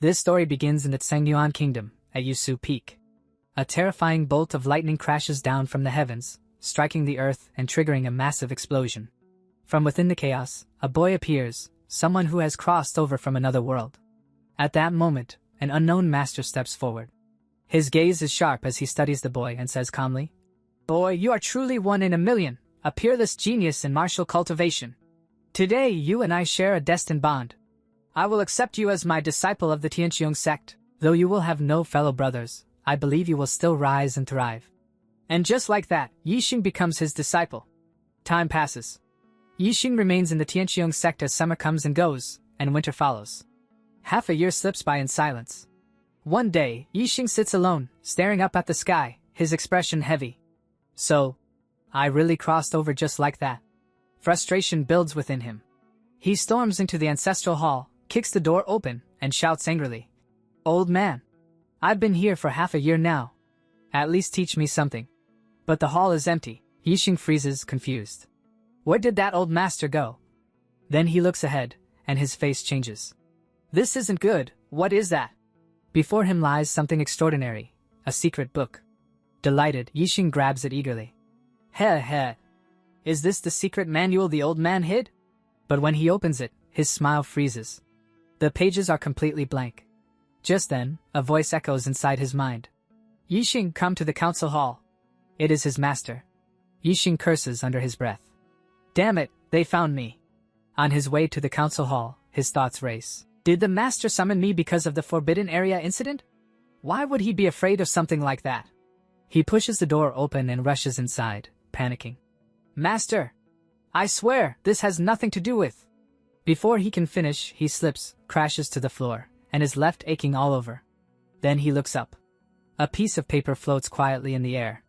This story begins in the Tsangyuan Kingdom, at Yusu Peak. A terrifying bolt of lightning crashes down from the heavens, striking the earth and triggering a massive explosion. From within the chaos, a boy appears, someone who has crossed over from another world. At that moment, an unknown master steps forward. His gaze is sharp as he studies the boy and says calmly, "Boy, you are truly one in a million, a peerless genius in martial cultivation. Today you and I share a destined bond. I will accept you as my disciple of the Tianqiong sect. Though you will have no fellow brothers, I believe you will still rise and thrive." And just like that, Yixing becomes his disciple. Time passes. Yixing remains in the Tianqiong sect as summer comes and goes, and winter follows. Half a year slips by in silence. One day, Yixing sits alone, staring up at the sky, his expression heavy. So, I really crossed over just like that. Frustration builds within him. He storms into the ancestral hall, kicks the door open, and shouts angrily, "Old man! I've been here for half a year now. At least teach me something." But the hall is empty. Yixing freezes, confused. Where did that old master go? Then he looks ahead, and his face changes. This isn't good. What is that? Before him lies something extraordinary, a secret book. Delighted, Yixing grabs it eagerly. Heh. Is this the secret manual the old man hid? But when he opens it, his smile freezes. The pages are completely blank. Just then, a voice echoes inside his mind. "Yixing, come to the council hall." It is his master. Yixing curses under his breath. Damn it, they found me. On his way to the council hall, his thoughts race. Did the master summon me because of the Forbidden Area incident? Why would he be afraid of something like that? He pushes the door open and rushes inside, panicking. "Master! I swear, this has nothing to do with..." Before he can finish, he slips, crashes to the floor, and is left aching all over. Then he looks up. A piece of paper floats quietly in the air.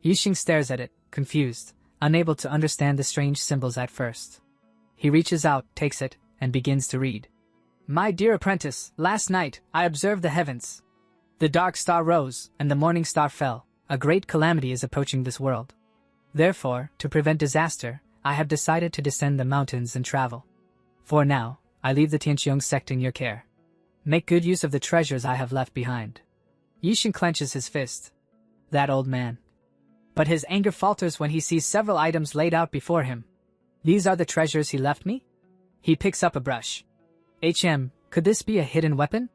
Yixing stares at it, confused, unable to understand the strange symbols at first. He reaches out, takes it, and begins to read. "My dear apprentice, last night, I observed the heavens. The dark star rose, and the morning star fell. A great calamity is approaching this world. Therefore, to prevent disaster, I have decided to descend the mountains and travel. For now, I leave the Tianqiong sect in your care. Make good use of the treasures I have left behind." Yixing clenches his fist. That old man. But his anger falters when he sees several items laid out before him. These are the treasures he left me? He picks up a brush. Could this be a hidden weapon?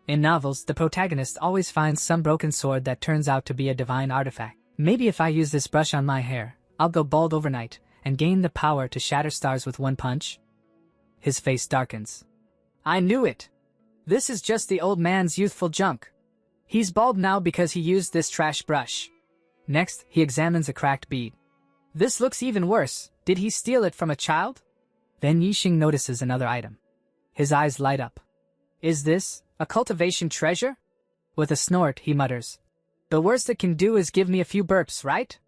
In novels, the protagonist always finds some broken sword that turns out to be a divine artifact. Maybe if I use this brush on my hair, I'll go bald overnight and gain the power to shatter stars with one punch? His face darkens. I knew it! This is just the old man's youthful junk. He's bald now because he used this trash brush. Next, he examines a cracked bead. This looks even worse. Did he steal it from a child? Then Yixing notices another item. His eyes light up. Is this a cultivation treasure? With a snort, he mutters, "The worst it can do is give me a few burps, right?"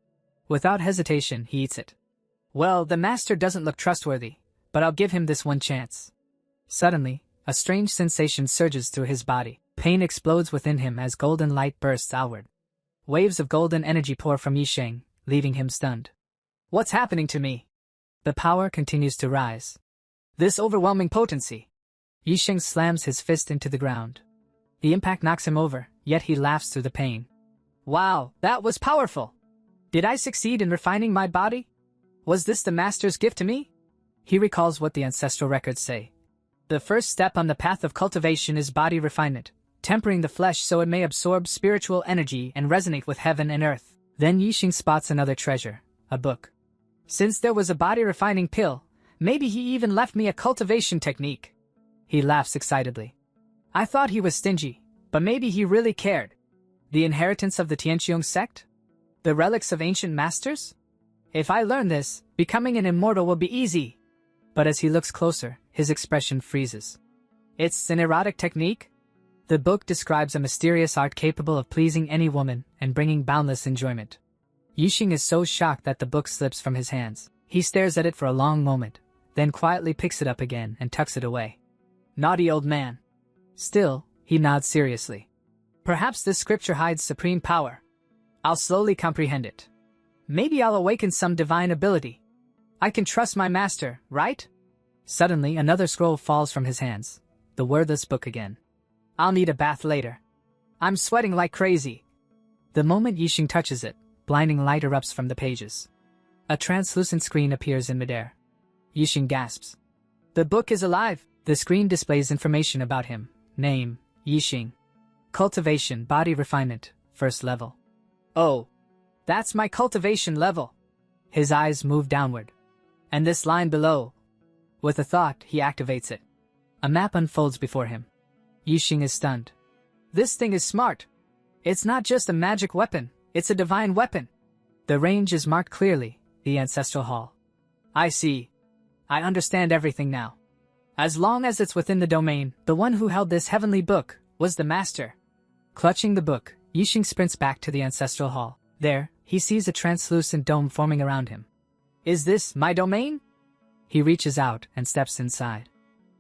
Without hesitation, he eats it. Well, the master doesn't look trustworthy, but I'll give him this one chance. Suddenly, a strange sensation surges through his body. Pain explodes within him as golden light bursts outward. Waves of golden energy pour from Yixing, leaving him stunned. What's happening to me? The power continues to rise. This overwhelming potency. Yixing slams his fist into the ground. The impact knocks him over, yet he laughs through the pain. Wow, that was powerful! Did I succeed in refining my body? Was this the master's gift to me? He recalls what the ancestral records say. The first step on the path of cultivation is body refinement, tempering the flesh so it may absorb spiritual energy and resonate with heaven and earth. Then Yixing spots another treasure, a book. Since there was a body-refining pill, maybe he even left me a cultivation technique. He laughs excitedly. I thought he was stingy, but maybe he really cared. The inheritance of the Tianqiong sect? The relics of ancient masters? If I learn this, becoming an immortal will be easy. But as he looks closer, his expression freezes. It's an erotic technique? The book describes a mysterious art capable of pleasing any woman and bringing boundless enjoyment. Yixing is so shocked that the book slips from his hands. He stares at it for a long moment, then quietly picks it up again and tucks it away. Naughty old man. Still, he nods seriously. Perhaps this scripture hides supreme power. I'll slowly comprehend it. Maybe I'll awaken some divine ability. I can trust my master, right? Suddenly, another scroll falls from his hands. The wordless book again. I'll need a bath later. I'm sweating like crazy. The moment Yixing touches it, blinding light erupts from the pages. A translucent screen appears in midair. Yixing gasps. The book is alive! The screen displays information about him. Name, Yixing. Cultivation, body refinement, first level. Oh, that's my cultivation level. His eyes move downward. And this line below. With a thought, he activates it. A map unfolds before him. Yixing is stunned. This thing is smart. It's not just a magic weapon, it's a divine weapon. The range is marked clearly, the ancestral hall. I see. I understand everything now. As long as it's within the domain, the one who held this heavenly book was the master. Clutching the book, Yixing sprints back to the ancestral hall. There, he sees a translucent dome forming around him. Is this my domain? He reaches out and steps inside.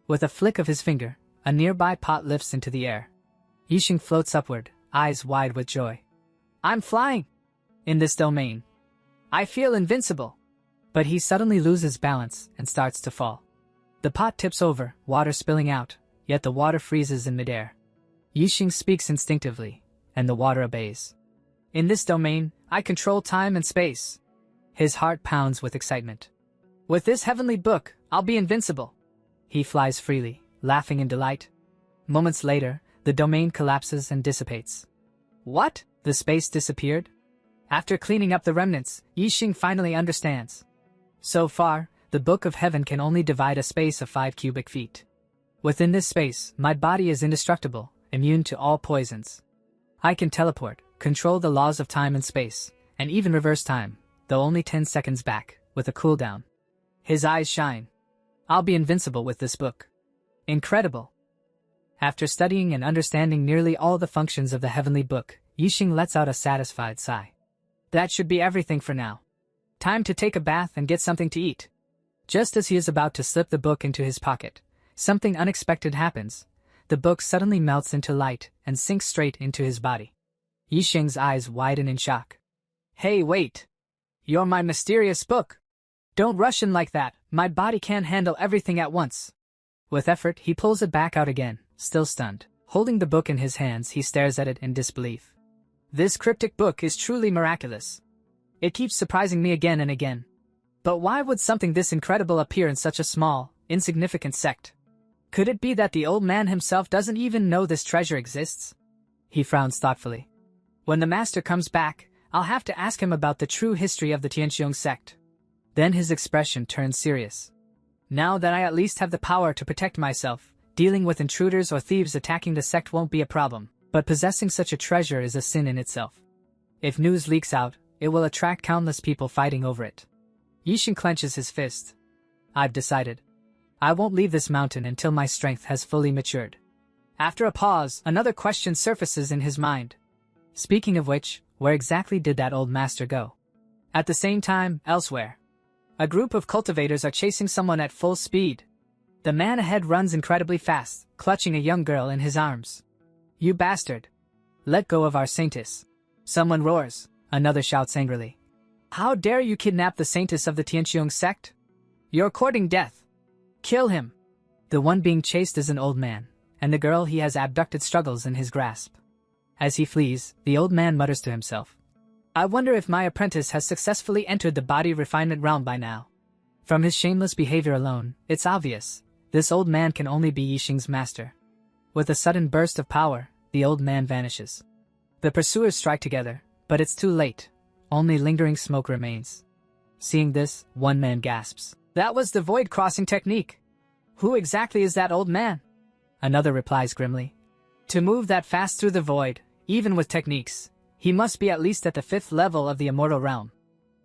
With a flick of his finger, a nearby pot lifts into the air. Yixing floats upward, eyes wide with joy. I'm flying! In this domain. I feel invincible. But he suddenly loses balance and starts to fall. The pot tips over, water spilling out, yet the water freezes in midair. Yixing speaks instinctively, and the water obeys. In this domain, I control time and space. His heart pounds with excitement. With this heavenly book, I'll be invincible. He flies freely, laughing in delight. Moments later, the domain collapses and dissipates. What? The space disappeared? After cleaning up the remnants, Yixing finally understands. So far, the Book of Heaven can only divide a space of 5 cubic feet. Within this space, my body is indestructible, immune to all poisons. I can teleport, control the laws of time and space, and even reverse time, though only 10 seconds back, with a cooldown. His eyes shine. I'll be invincible with this book. Incredible. After studying and understanding nearly all the functions of the heavenly book, Yixing lets out a satisfied sigh. That should be everything for now. Time to take a bath and get something to eat. Just as he is about to slip the book into his pocket, something unexpected happens. The book suddenly melts into light and sinks straight into his body. Yixing's eyes widen in shock. Hey, wait! You're my mysterious book! Don't rush in like that, my body can't handle everything at once. With effort, he pulls it back out again, still stunned. Holding the book in his hands, he stares at it in disbelief. This cryptic book is truly miraculous. It keeps surprising me again and again. But why would something this incredible appear in such a small, insignificant sect? Could it be that the old man himself doesn't even know this treasure exists? He frowns thoughtfully. When the master comes back, I'll have to ask him about the true history of the Tianqiong sect. Then his expression turns serious. Now that I at least have the power to protect myself, dealing with intruders or thieves attacking the sect won't be a problem, but possessing such a treasure is a sin in itself. If news leaks out, it will attract countless people fighting over it. Yixing clenches his fist. I've decided. I won't leave this mountain until my strength has fully matured. After a pause, another question surfaces in his mind. Speaking of which, where exactly did that old master go? At the same time, elsewhere. A group of cultivators are chasing someone at full speed. The man ahead runs incredibly fast, clutching a young girl in his arms. You bastard! Let go of our saintess! Someone roars. Another shouts angrily. How dare you kidnap the saintess of the Tianqiong sect? You're courting death. Kill him! The one being chased is an old man, and the girl he has abducted struggles in his grasp. As he flees, the old man mutters to himself. I wonder if my apprentice has successfully entered the body refinement realm by now. From his shameless behavior alone, it's obvious. This old man can only be Yixing's master. With a sudden burst of power, the old man vanishes. The pursuers strike together, but it's too late. Only lingering smoke remains. Seeing this, one man gasps. That was the void crossing technique. Who exactly is that old man? Another replies grimly. To move that fast through the void, even with techniques, he must be at least at the 5th level of the immortal realm.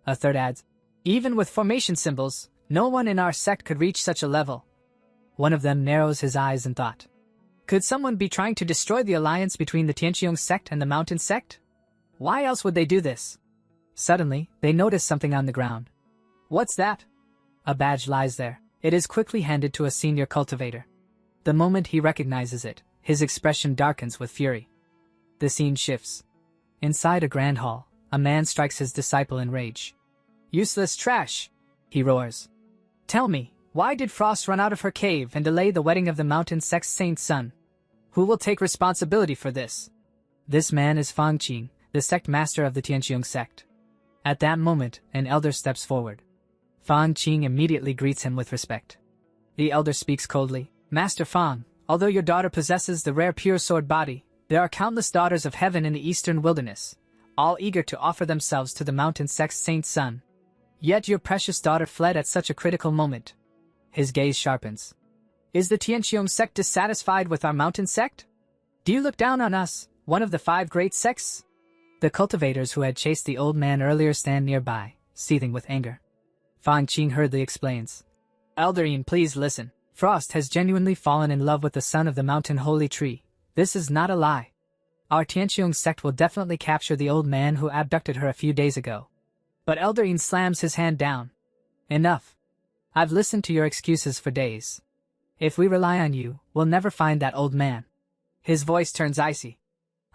A third adds, even with formation symbols, no one in our sect could reach such a level. One of them narrows his eyes in thought. Could someone be trying to destroy the alliance between the Tianqiong sect and the Mountain sect? Why else would they do this? Suddenly, they notice something on the ground. What's that? A badge lies there. It is quickly handed to a senior cultivator. The moment he recognizes it, his expression darkens with fury. The scene shifts. Inside a grand hall, a man strikes his disciple in rage. Useless trash! He roars. Tell me, why did Frost run out of her cave and delay the wedding of the Mountain sect's saint's son? Who will take responsibility for this? This man is Fang Qing, the sect master of the Tianqiong sect. At that moment, an elder steps forward. Fang Qing immediately greets him with respect. The elder speaks coldly. Master Fang, although your daughter possesses the rare pure sword body, there are countless daughters of heaven in the eastern wilderness, all eager to offer themselves to the mountain sect's saint son. Yet your precious daughter fled at such a critical moment. His gaze sharpens. Is the Tianqiong sect dissatisfied with our mountain sect? Do you look down on us, one of the 5 great sects? The cultivators who had chased the old man earlier stand nearby, seething with anger. Fang Qing hurriedly explains. Elderine, please listen. Frost has genuinely fallen in love with the son of the mountain holy tree. This is not a lie. Our Tianqiong sect will definitely capture the old man who abducted her a few days ago. But Elderine slams his hand down. Enough. I've listened to your excuses for days. If we rely on you, we'll never find that old man. His voice turns icy.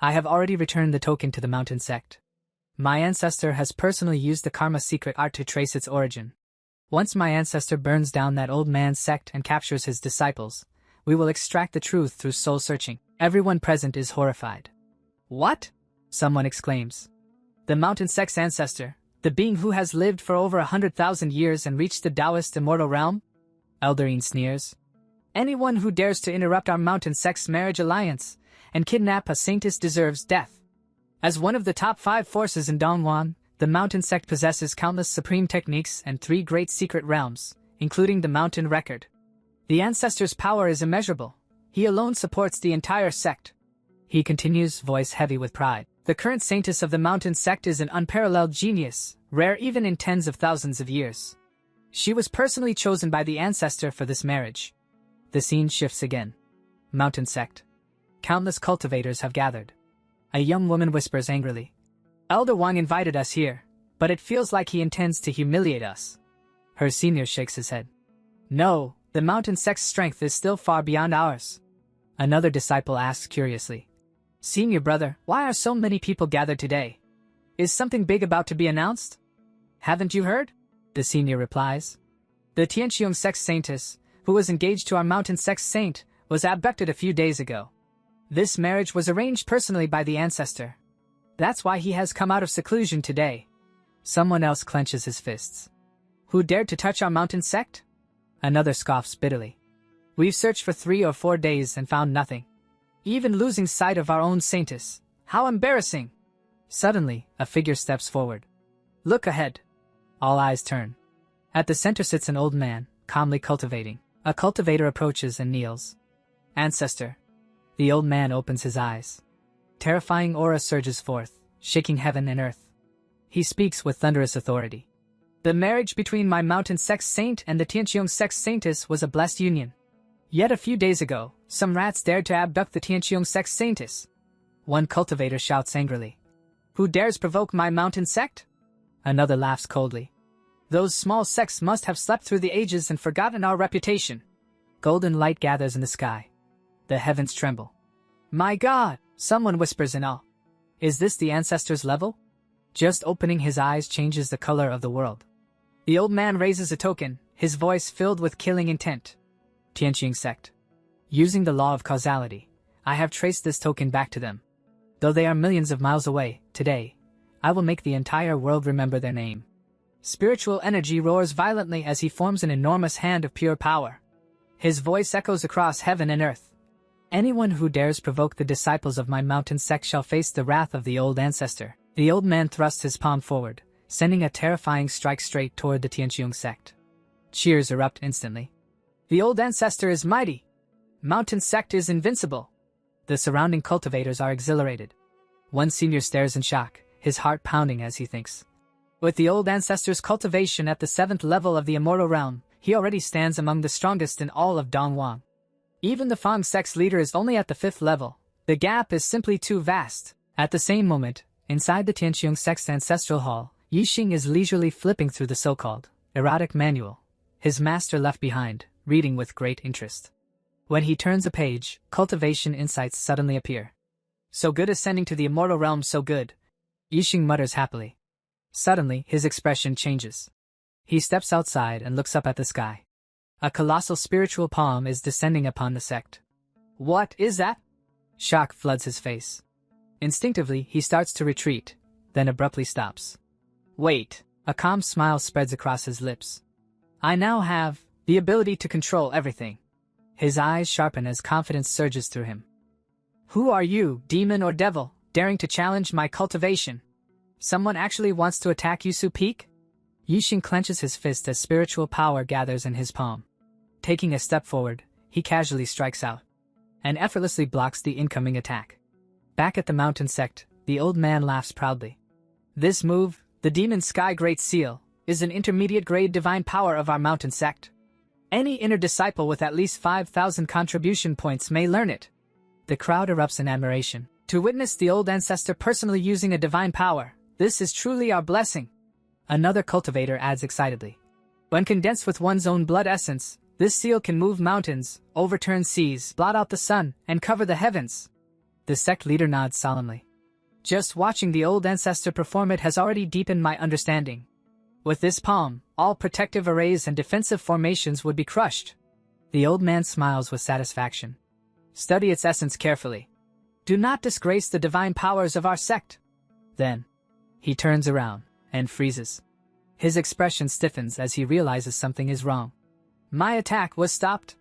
I have already returned the token to the mountain sect. My ancestor has personally used the karma secret art to trace its origin. Once my ancestor burns down that old man's sect and captures his disciples, we will extract the truth through soul searching. Everyone present is horrified. What? Someone exclaims. The mountain sect's ancestor, the being who has lived for over 100,000 years and reached the Taoist immortal realm? Elderine sneers. Anyone who dares to interrupt our mountain sect's marriage alliance and kidnap a saintess deserves death. As one of the top 5 forces in Dongwon, the mountain sect possesses countless supreme techniques and 3 great secret realms, including the mountain record. The ancestor's power is immeasurable. He alone supports the entire sect. He continues, voice heavy with pride. The current saintess of the mountain sect is an unparalleled genius, rare even in tens of thousands of years. She was personally chosen by the ancestor for this marriage. The scene shifts again. Mountain sect. Countless cultivators have gathered. A young woman whispers angrily. Elder Wang invited us here, but it feels like he intends to humiliate us. Her senior shakes his head. No, the mountain sect's strength is still far beyond ours. Another disciple asks curiously. Senior brother, why are so many people gathered today? Is something big about to be announced? Haven't you heard? The senior replies. The Tianqiong sect's saintess, who was engaged to our mountain sect's saint, was abducted a few days ago. This marriage was arranged personally by the ancestor. That's why he has come out of seclusion today. Someone else clenches his fists. Who dared to touch our mountain sect? Another scoffs bitterly. We've searched for 3 or 4 days and found nothing. Even losing sight of our own saintess. How embarrassing! Suddenly, a figure steps forward. Look ahead. All eyes turn. At the center sits an old man, calmly cultivating. A cultivator approaches and kneels. Ancestor. The old man opens his eyes. Terrifying aura surges forth, shaking heaven and earth. He speaks with thunderous authority. The marriage between my mountain sect's saint and the Tianqiong sect's saintess was a blessed union. Yet a few days ago, some rats dared to abduct the Tianqiong sect's saintess. One cultivator shouts angrily. Who dares provoke my mountain sect? Another laughs coldly. Those small sects must have slept through the ages and forgotten our reputation. Golden light gathers in the sky. The heavens tremble. My God! Someone whispers in awe. Is this the ancestor's level? Just opening his eyes changes the color of the world. The old man raises a token, his voice filled with killing intent. Tianqiong sect. Using the law of causality, I have traced this token back to them. Though they are millions of miles away, today, I will make the entire world remember their name. Spiritual energy roars violently as he forms an enormous hand of pure power. His voice echoes across heaven and earth. Anyone who dares provoke the disciples of my mountain sect shall face the wrath of the old ancestor. The old man thrusts his palm forward, sending a terrifying strike straight toward the Tianqiong sect. Cheers erupt instantly. The old ancestor is mighty. Mountain sect is invincible. The surrounding cultivators are exhilarated. One senior stares in shock, his heart pounding as he thinks. With the old ancestor's cultivation at the 7th level of the immortal realm, he already stands among the strongest in all of Dongwon. Even the Fang sect's leader is only at the 5th level. The gap is simply too vast. At the same moment, inside the Tianqiong sect's ancestral hall, Yixing is leisurely flipping through the so-called erotic manual, his master left behind, reading with great interest. When he turns a page, cultivation insights suddenly appear. So good ascending to the immortal realm, so good. Yixing mutters happily. Suddenly, his expression changes. He steps outside and looks up at the sky. A colossal spiritual palm is descending upon the sect. What is that? Shock floods his face. Instinctively, he starts to retreat, then abruptly stops. Wait, a calm smile spreads across his lips. I now have the ability to control everything. His eyes sharpen as confidence surges through him. Who are you, demon or devil, daring to challenge my cultivation? Someone actually wants to attack Yusu Peak? Yixing clenches his fist as spiritual power gathers in his palm. Taking a step forward, he casually strikes out and effortlessly blocks the incoming attack. Back at the mountain sect, the old man laughs proudly. This move, the Demon Sky Great Seal, is an intermediate grade divine power of our mountain sect. Any inner disciple with at least 5,000 contribution points may learn it. The crowd erupts in admiration. To witness the old ancestor personally using a divine power, this is truly our blessing. Another cultivator adds excitedly. When condensed with one's own blood essence, this seal can move mountains, overturn seas, blot out the sun, and cover the heavens. The sect leader nods solemnly. Just watching the old ancestor perform it has already deepened my understanding. With this palm, all protective arrays and defensive formations would be crushed. The old man smiles with satisfaction. Study its essence carefully. Do not disgrace the divine powers of our sect. Then, he turns around and freezes. His expression stiffens as he realizes something is wrong. My attack was stopped.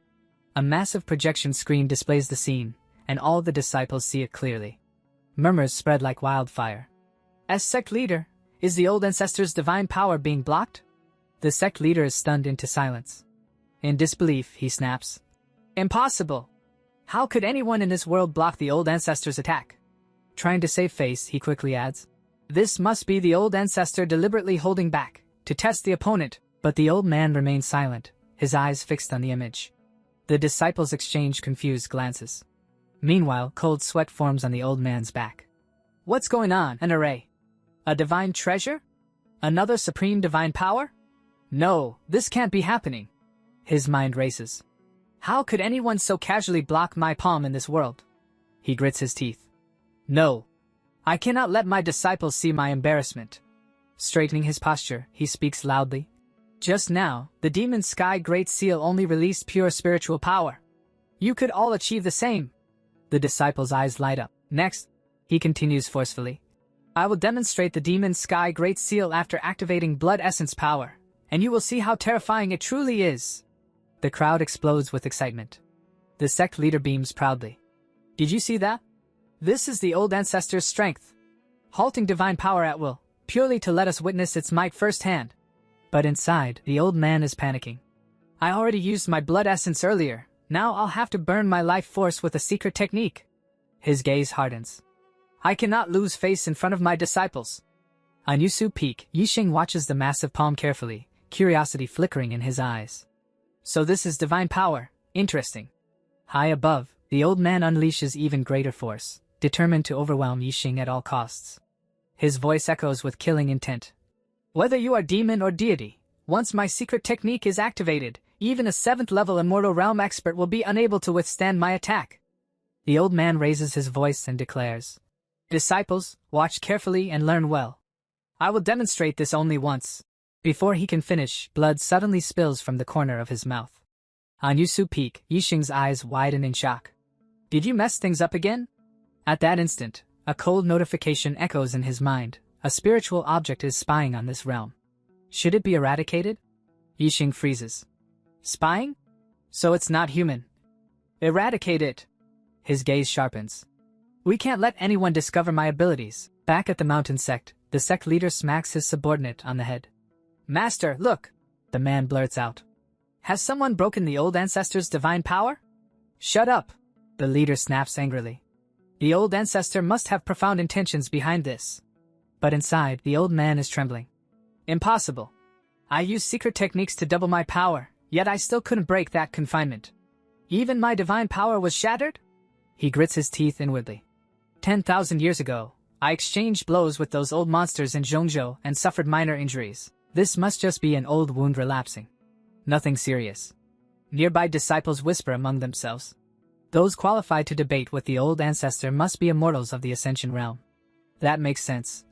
A massive projection screen displays the scene, and all the disciples see it clearly. Murmurs spread like wildfire. As sect leader, is the old ancestor's divine power being blocked? The sect leader is stunned into silence. In disbelief, he snaps. Impossible! How could anyone in this world block the old ancestor's attack? Trying to save face, he quickly adds. This must be the old ancestor deliberately holding back, to test the opponent. But the old man remains silent, his eyes fixed on the image. The disciples exchange confused glances. Meanwhile, cold sweat forms on the old man's back. What's going on? An array? A divine treasure? Another supreme divine power? No, this can't be happening. His mind races. How could anyone so casually block my palm in this world? He grits his teeth. No. I cannot let my disciples see my embarrassment. Straightening his posture, he speaks loudly. Just now, the Demon Sky Great Seal only released pure spiritual power. You could all achieve the same. The disciples' eyes light up. Next, he continues forcefully. I will demonstrate the Demon Sky Great Seal after activating blood essence power, and you will see how terrifying it truly is. The crowd explodes with excitement. The sect leader beams proudly. Did you see that? This is the old ancestor's strength. Halting divine power at will, purely to let us witness its might firsthand. But inside, the old man is panicking. I already used my blood essence earlier, now I'll have to burn my life force with a secret technique. His gaze hardens. I cannot lose face in front of my disciples. On Yusu Peak, Yixing watches the massive palm carefully, curiosity flickering in his eyes. So this is divine power, interesting. High above, the old man unleashes even greater force, determined to overwhelm Yixing at all costs. His voice echoes with killing intent. Whether you are demon or deity, once my secret technique is activated, even a 7th level immortal realm expert will be unable to withstand my attack. The old man raises his voice and declares, Disciples, watch carefully and learn well. I will demonstrate this only once. Before he can finish, blood suddenly spills from the corner of his mouth. On Yusu Peak, Yixing's eyes widen in shock. Did you mess things up again? At that instant, a cold notification echoes in his mind. A spiritual object is spying on this realm. Should it be eradicated? Yixing freezes. Spying? So it's not human. Eradicate it. His gaze sharpens. We can't let anyone discover my abilities. Back at the mountain sect, the sect leader smacks his subordinate on the head. Master, look! The man blurts out. Has someone broken the old ancestor's divine power? Shut up! The leader snaps angrily. The old ancestor must have profound intentions behind this. But inside, the old man is trembling. Impossible. I used secret techniques to double my power, yet I still couldn't break that confinement. Even my divine power was shattered? He grits his teeth inwardly. 10,000 years ago, I exchanged blows with those old monsters in Zhongzhou and suffered minor injuries. This must just be an old wound relapsing. Nothing serious. Nearby disciples whisper among themselves. Those qualified to debate with the old ancestor must be immortals of the Ascension realm. That makes sense.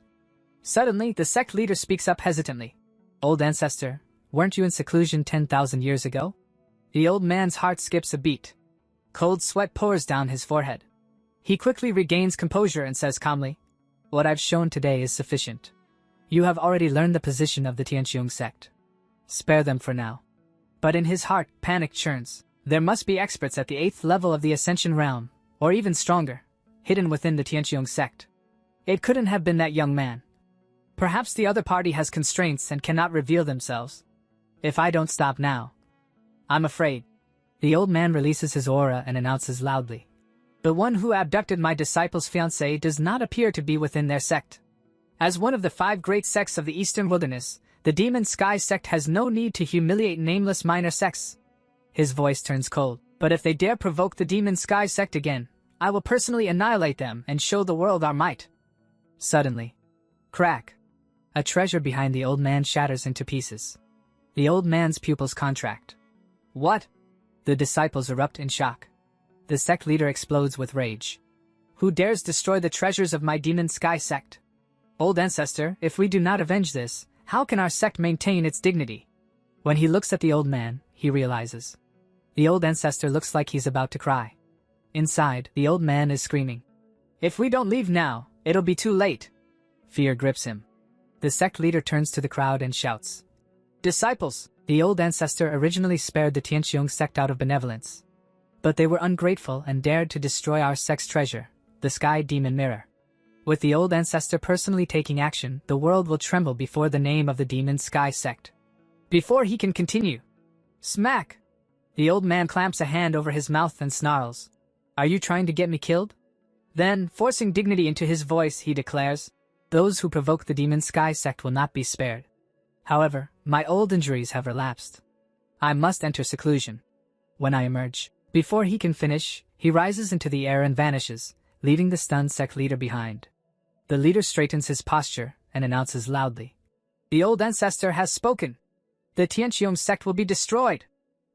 Suddenly, the sect leader speaks up hesitantly. Old ancestor, weren't you in seclusion 10,000 years ago? The old man's heart skips a beat. Cold sweat pours down his forehead. He quickly regains composure and says calmly, "What I've shown today is sufficient. You have already learned the position of the Tianqiong sect. Spare them for now." But in his heart, panic churns. There must be experts at the 8th level of the Ascension realm, or even stronger, hidden within the Tianqiong sect. It couldn't have been that young man. Perhaps the other party has constraints and cannot reveal themselves. If I don't stop now, I'm afraid. The old man releases his aura and announces loudly, "The one who abducted my disciple's fiancée does not appear to be within their sect. As one of the 5 great sects of the Eastern Wilderness, the Demon Sky sect has no need to humiliate nameless minor sects." His voice turns cold. "But if they dare provoke the Demon Sky sect again, I will personally annihilate them and show the world our might." Suddenly, crack! A treasure behind the old man shatters into pieces. The old man's pupils contract. "What?" The disciples erupt in shock. The sect leader explodes with rage. "Who dares destroy the treasures of my Demon Sky sect? Old ancestor, if we do not avenge this, how can our sect maintain its dignity?" When he looks at the old man, he realizes. The old ancestor looks like he's about to cry. Inside, the old man is screaming, "If we don't leave now, it'll be too late." Fear grips him. The sect leader turns to the crowd and shouts, "Disciples, the old ancestor originally spared the Tianqiong sect out of benevolence. But they were ungrateful and dared to destroy our sect's treasure, the Sky Demon Mirror. With the old ancestor personally taking action, the world will tremble before the name of the Demon Sky sect." Before he can continue, smack! The old man clamps a hand over his mouth and snarls, "Are you trying to get me killed?" Then, forcing dignity into his voice, he declares, "Those who provoke the Demon Sky sect will not be spared. However, my old injuries have relapsed. I must enter seclusion. When I emerge." Before he can finish, he rises into the air and vanishes, leaving the stunned sect leader behind. The leader straightens his posture and announces loudly, "The old ancestor has spoken. The Tianqiong sect will be destroyed."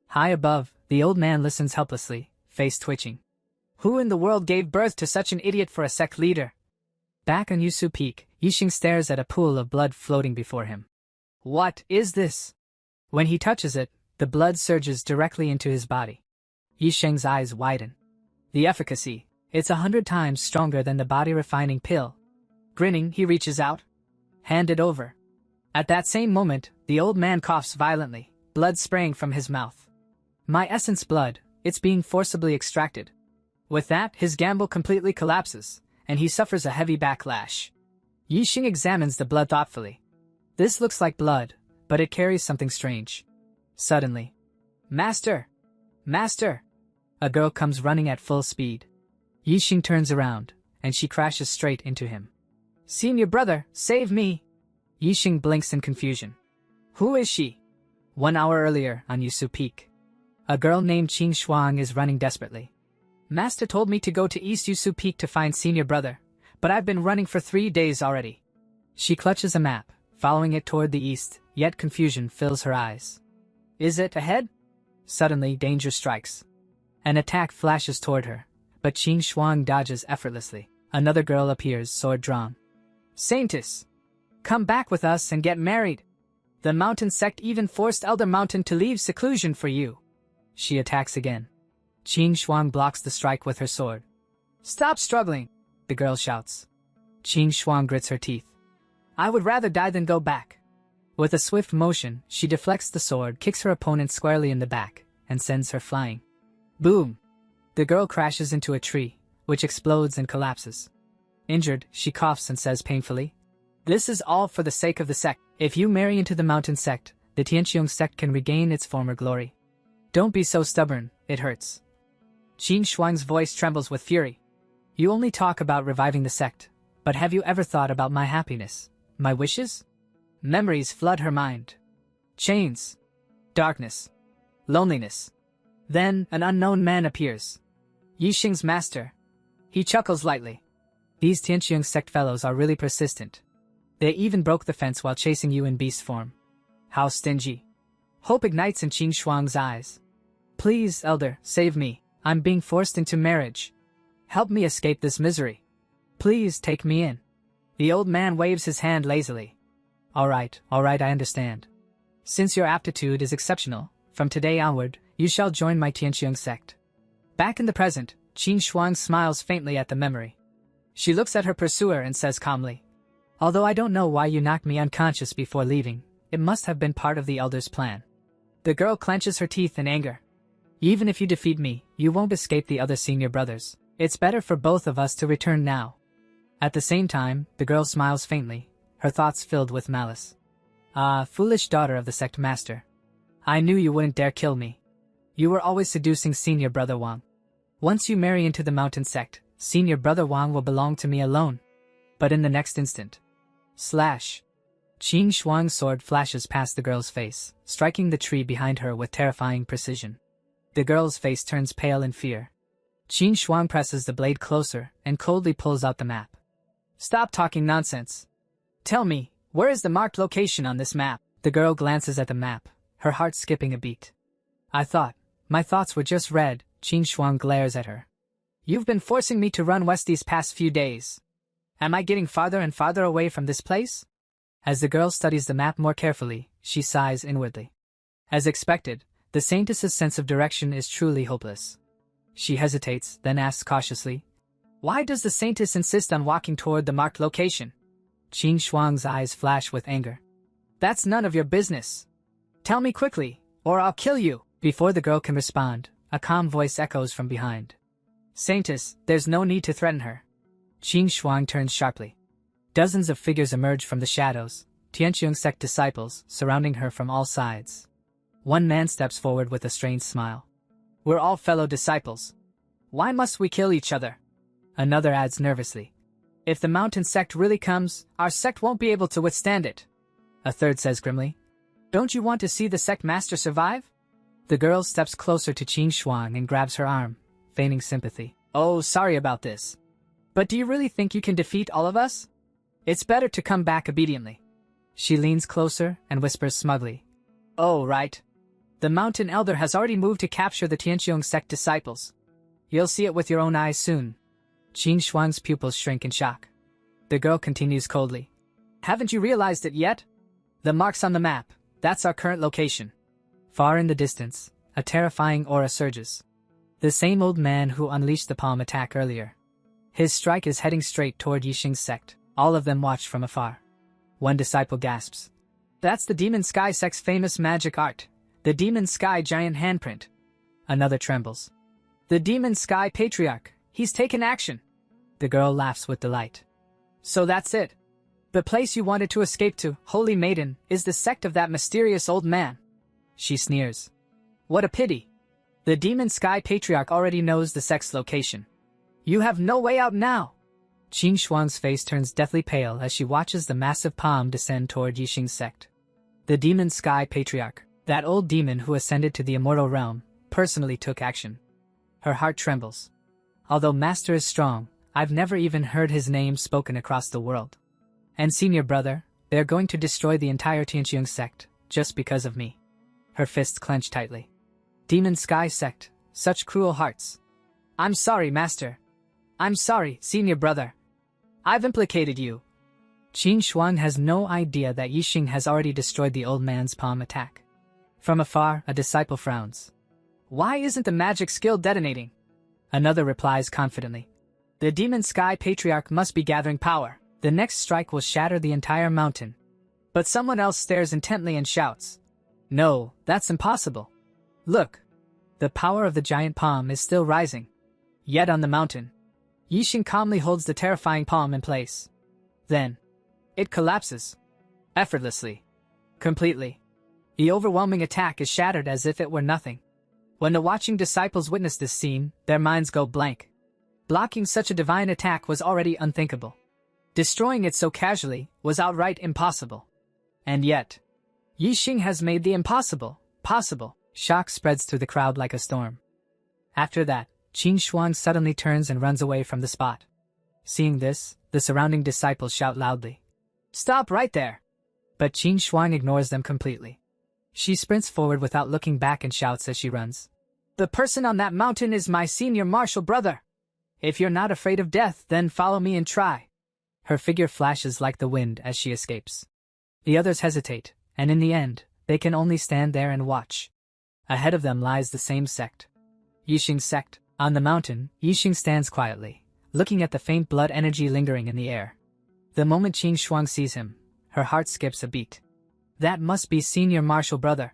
High above, the old man listens helplessly, face twitching. Who in the world gave birth to such an idiot for a sect leader? Back on Yusu Peak, Yixing stares at a pool of blood floating before him. What is this? When he touches it, the blood surges directly into his body. Yixing's eyes widen. The efficacy, it's 100 times stronger than the body-refining pill. Grinning, he reaches out. Hand it over. At that same moment, the old man coughs violently, blood spraying from his mouth. My essence blood, it's being forcibly extracted. With that, his gamble completely collapses, and he suffers a heavy backlash. Yixing examines the blood thoughtfully. This looks like blood, but it carries something strange. Suddenly, Master! Master! A girl comes running at full speed. Yixing turns around, and she crashes straight into him. Senior brother, save me! Yixing blinks in confusion. Who is she? 1 hour earlier, on Yusu Peak. A girl named Qing Shuang is running desperately. Master told me to go to East Yusu Peak to find senior brother, but I've been running for 3 days already. She clutches a map, following it toward the east, yet confusion fills her eyes. Is it ahead? Suddenly, danger strikes. An attack flashes toward her, but Qing Shuang dodges effortlessly. Another girl appears, sword drawn. Saintess! Come back with us and get married. The mountain sect even forced Elder Mountain to leave seclusion for you. She attacks again. Qing Shuang blocks the strike with her sword. Stop struggling, the girl shouts. Qing Shuang grits her teeth. I would rather die than go back. With a swift motion, she deflects the sword, kicks her opponent squarely in the back, and sends her flying. Boom! The girl crashes into a tree, which explodes and collapses. Injured, she coughs and says painfully, This is all for the sake of the sect. If you marry into the mountain sect, the Tianqiong sect can regain its former glory. Don't be so stubborn, it hurts. Qing Shuang's voice trembles with fury. You only talk about reviving the sect, but have you ever thought about my happiness, my wishes? Memories flood her mind. Chains. Darkness. Loneliness. Then, an unknown man appears. Yixing's master. He chuckles lightly. These Tianqiong sect fellows are really persistent. They even broke the fence while chasing you in beast form. How stingy. Hope ignites in Qing Shuang's eyes. Please, Elder, save me. I'm being forced into marriage. Help me escape this misery. Please take me in. The old man waves his hand lazily. All right, I understand. Since your aptitude is exceptional, from today onward, you shall join my Tianqiong sect. Back in the present, Qin Shuang smiles faintly at the memory. She looks at her pursuer and says calmly, "Although I don't know why you knocked me unconscious before leaving, it must have been part of the Elder's plan." The girl clenches her teeth in anger. "Even if you defeat me, you won't escape the other senior brothers. It's better for both of us to return now." At the same time, the girl smiles faintly, her thoughts filled with malice. "Ah, foolish daughter of the sect master. I knew you wouldn't dare kill me. You were always seducing senior brother Wang. Once you marry into the mountain sect, senior brother Wang will belong to me alone." But in the next instant, slash! Qin Shuang's sword flashes past the girl's face, striking the tree behind her with terrifying precision. The girl's face turns pale in fear. Qin Shuang presses the blade closer and coldly pulls out the map. "Stop talking nonsense. Tell me, where is the marked location on this map?" The girl glances at the map, her heart skipping a beat. My thoughts were just read." Qin Shuang glares at her. "You've been forcing me to run west these past few days. Am I getting farther and farther away from this place?" As the girl studies the map more carefully, she sighs inwardly. As expected, the Saintess's sense of direction is truly hopeless. She hesitates, then asks cautiously, "Why does the Saintess insist on walking toward the marked location?" Qin Shuang's eyes flash with anger. "That's none of your business. Tell me quickly, or I'll kill you." Before the girl can respond, a calm voice echoes from behind. "Saintess, there's no need to threaten her." Qin Shuang turns sharply. Dozens of figures emerge from the shadows, Tianqiang sect disciples, surrounding her from all sides. One man steps forward with a strange smile. "We're all fellow disciples. Why must we kill each other?" Another adds nervously. "If the mountain sect really comes, our sect won't be able to withstand it." A third says grimly, "Don't you want to see the sect master survive?" The girl steps closer to Qin Shuang and grabs her arm, feigning sympathy. "Oh, sorry about this. But do you really think you can defeat all of us? It's better to come back obediently." She leans closer and whispers smugly, "Oh, right. The mountain elder has already moved to capture the Tianqiang sect disciples. You'll see it with your own eyes soon." Qin Shuang's pupils shrink in shock. The girl continues coldly, "Haven't you realized it yet? The marks on the map, that's our current location." Far in the distance, a terrifying aura surges. The same old man who unleashed the palm attack earlier. His strike is heading straight toward Yixing's sect. All of them watch from afar. One disciple gasps, "That's the Demon Sky sect's famous magic art, the Demon Sky giant handprint." Another trembles. "The Demon Sky Patriarch, he's taken action." The girl laughs with delight. "So that's it. The place you wanted to escape to, Holy Maiden, is the sect of that mysterious old man." She sneers. "What a pity. The Demon Sky Patriarch already knows the sect's location. You have no way out now." Qin Shuang's face turns deathly pale as she watches the massive palm descend toward Yixing's sect. The Demon Sky Patriarch, that old demon who ascended to the immortal realm, personally took action. Her heart trembles. Although Master is strong, I've never even heard his name spoken across the world. And senior brother, they're going to destroy the entire Tianqiang sect, just because of me. Her fists clench tightly. Demon Sky sect, such cruel hearts. "I'm sorry, Master. I'm sorry, senior brother. I've implicated you." Qin Shuang has no idea that Yixing has already destroyed the old man's palm attack. From afar, a disciple frowns. "Why isn't the magic skill detonating?" Another replies confidently, "The Demon Sky Patriarch must be gathering power. The next strike will shatter the entire mountain." But someone else stares intently and shouts, "No, that's impossible. Look, the power of the giant palm is still rising." Yet on the mountain, Yixing calmly holds the terrifying palm in place. Then, it collapses. Effortlessly. Completely. The overwhelming attack is shattered as if it were nothing. When the watching disciples witness this scene, their minds go blank. Blocking such a divine attack was already unthinkable. Destroying it so casually was outright impossible. And yet, Yixing has made the impossible possible. Shock spreads through the crowd like a storm. After that, Qin Shuang suddenly turns and runs away from the spot. Seeing this, the surrounding disciples shout loudly, "Stop right there!" But Qin Shuang ignores them completely. She sprints forward without looking back and shouts as she runs, "The person on that mountain is my senior martial brother. If you're not afraid of death, then follow me and try." Her figure flashes like the wind as she escapes. The others hesitate, and in the end, they can only stand there and watch. Ahead of them lies the same sect. Yixing's sect, On the mountain, Yixing stands quietly, looking at the faint blood energy lingering in the air. The moment Qing Shuang sees him, her heart skips a beat. That must be Senior Martial Brother.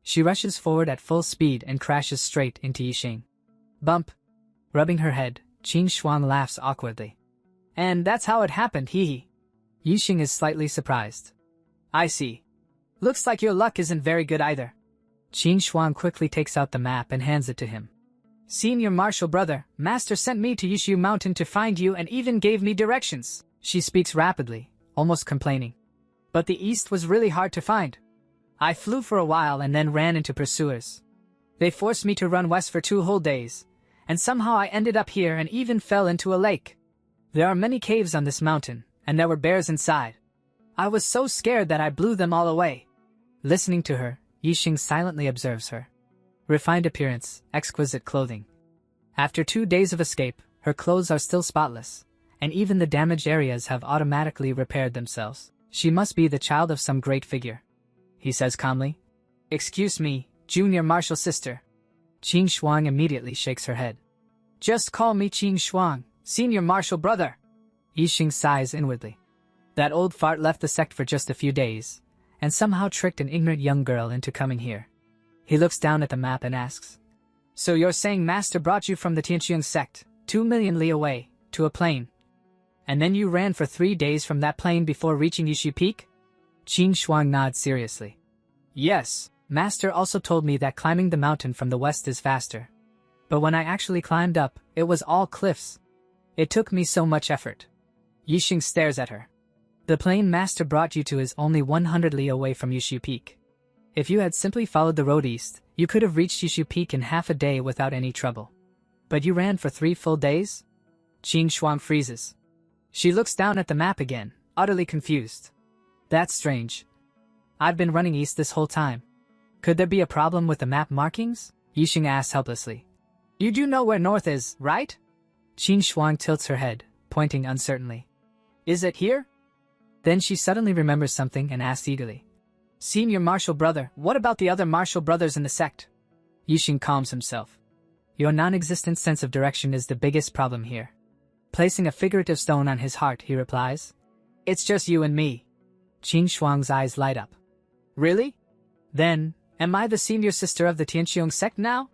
She rushes forward at full speed and crashes straight into Yixing. Bump! Rubbing her head, Qing Shuang laughs awkwardly. And that's how it happened, hee. Yixing is slightly surprised. I see. Looks like your luck isn't very good either. Qing Shuang quickly takes out the map and hands it to him. Senior Martial Brother, Master sent me to Yishu Mountain to find you and even gave me directions. She speaks rapidly, almost complaining. But the east was really hard to find. I flew for a while and then ran into pursuers. They forced me to run west for 2 whole days, and somehow I ended up here and even fell into a lake. There are many caves on this mountain, and there were bears inside. I was so scared that I blew them all away. Listening to her, Yixing silently observes her. Refined appearance, exquisite clothing. After 2 days of escape, her clothes are still spotless, and even the damaged areas have automatically repaired themselves. She must be the child of some great figure. He says calmly. Excuse me, Junior Martial Sister. Qing Shuang immediately shakes her head. Just call me Qing Shuang, Senior Martial Brother. Yixing sighs inwardly. That old fart left the sect for just a few days, and somehow tricked an ignorant young girl into coming here. He looks down at the map and asks, So you're saying Master brought you from the Tianqiang sect, 2 million li away, to a plain? And then you ran for 3 days from that plain before reaching Yishu Peak? Qing Shuang nods seriously. Yes, Master also told me that climbing the mountain from the west is faster. But when I actually climbed up, it was all cliffs. It took me so much effort. Yixing stares at her. The plain Master brought you to is only 100 li away from Yishu Peak. If you had simply followed the road east, you could have reached Yishu Peak in half a day without any trouble. But you ran for 3 full days? Qing Shuang freezes. She looks down at the map again, utterly confused. That's strange. I've been running east this whole time. Could there be a problem with the map markings? Yixing asks helplessly. You do know where north is, right? Qing Shuang tilts her head, pointing uncertainly. Is it here? Then she suddenly remembers something and asks eagerly. Senior Martial Brother, what about the other Martial Brothers in the sect? Yixing calms himself. Your non-existent sense of direction is the biggest problem here. Placing a figurative stone on his heart, he replies. It's just you and me. Qing Shuang's eyes light up. Really? Then, am I the senior sister of the Tianqiang sect now?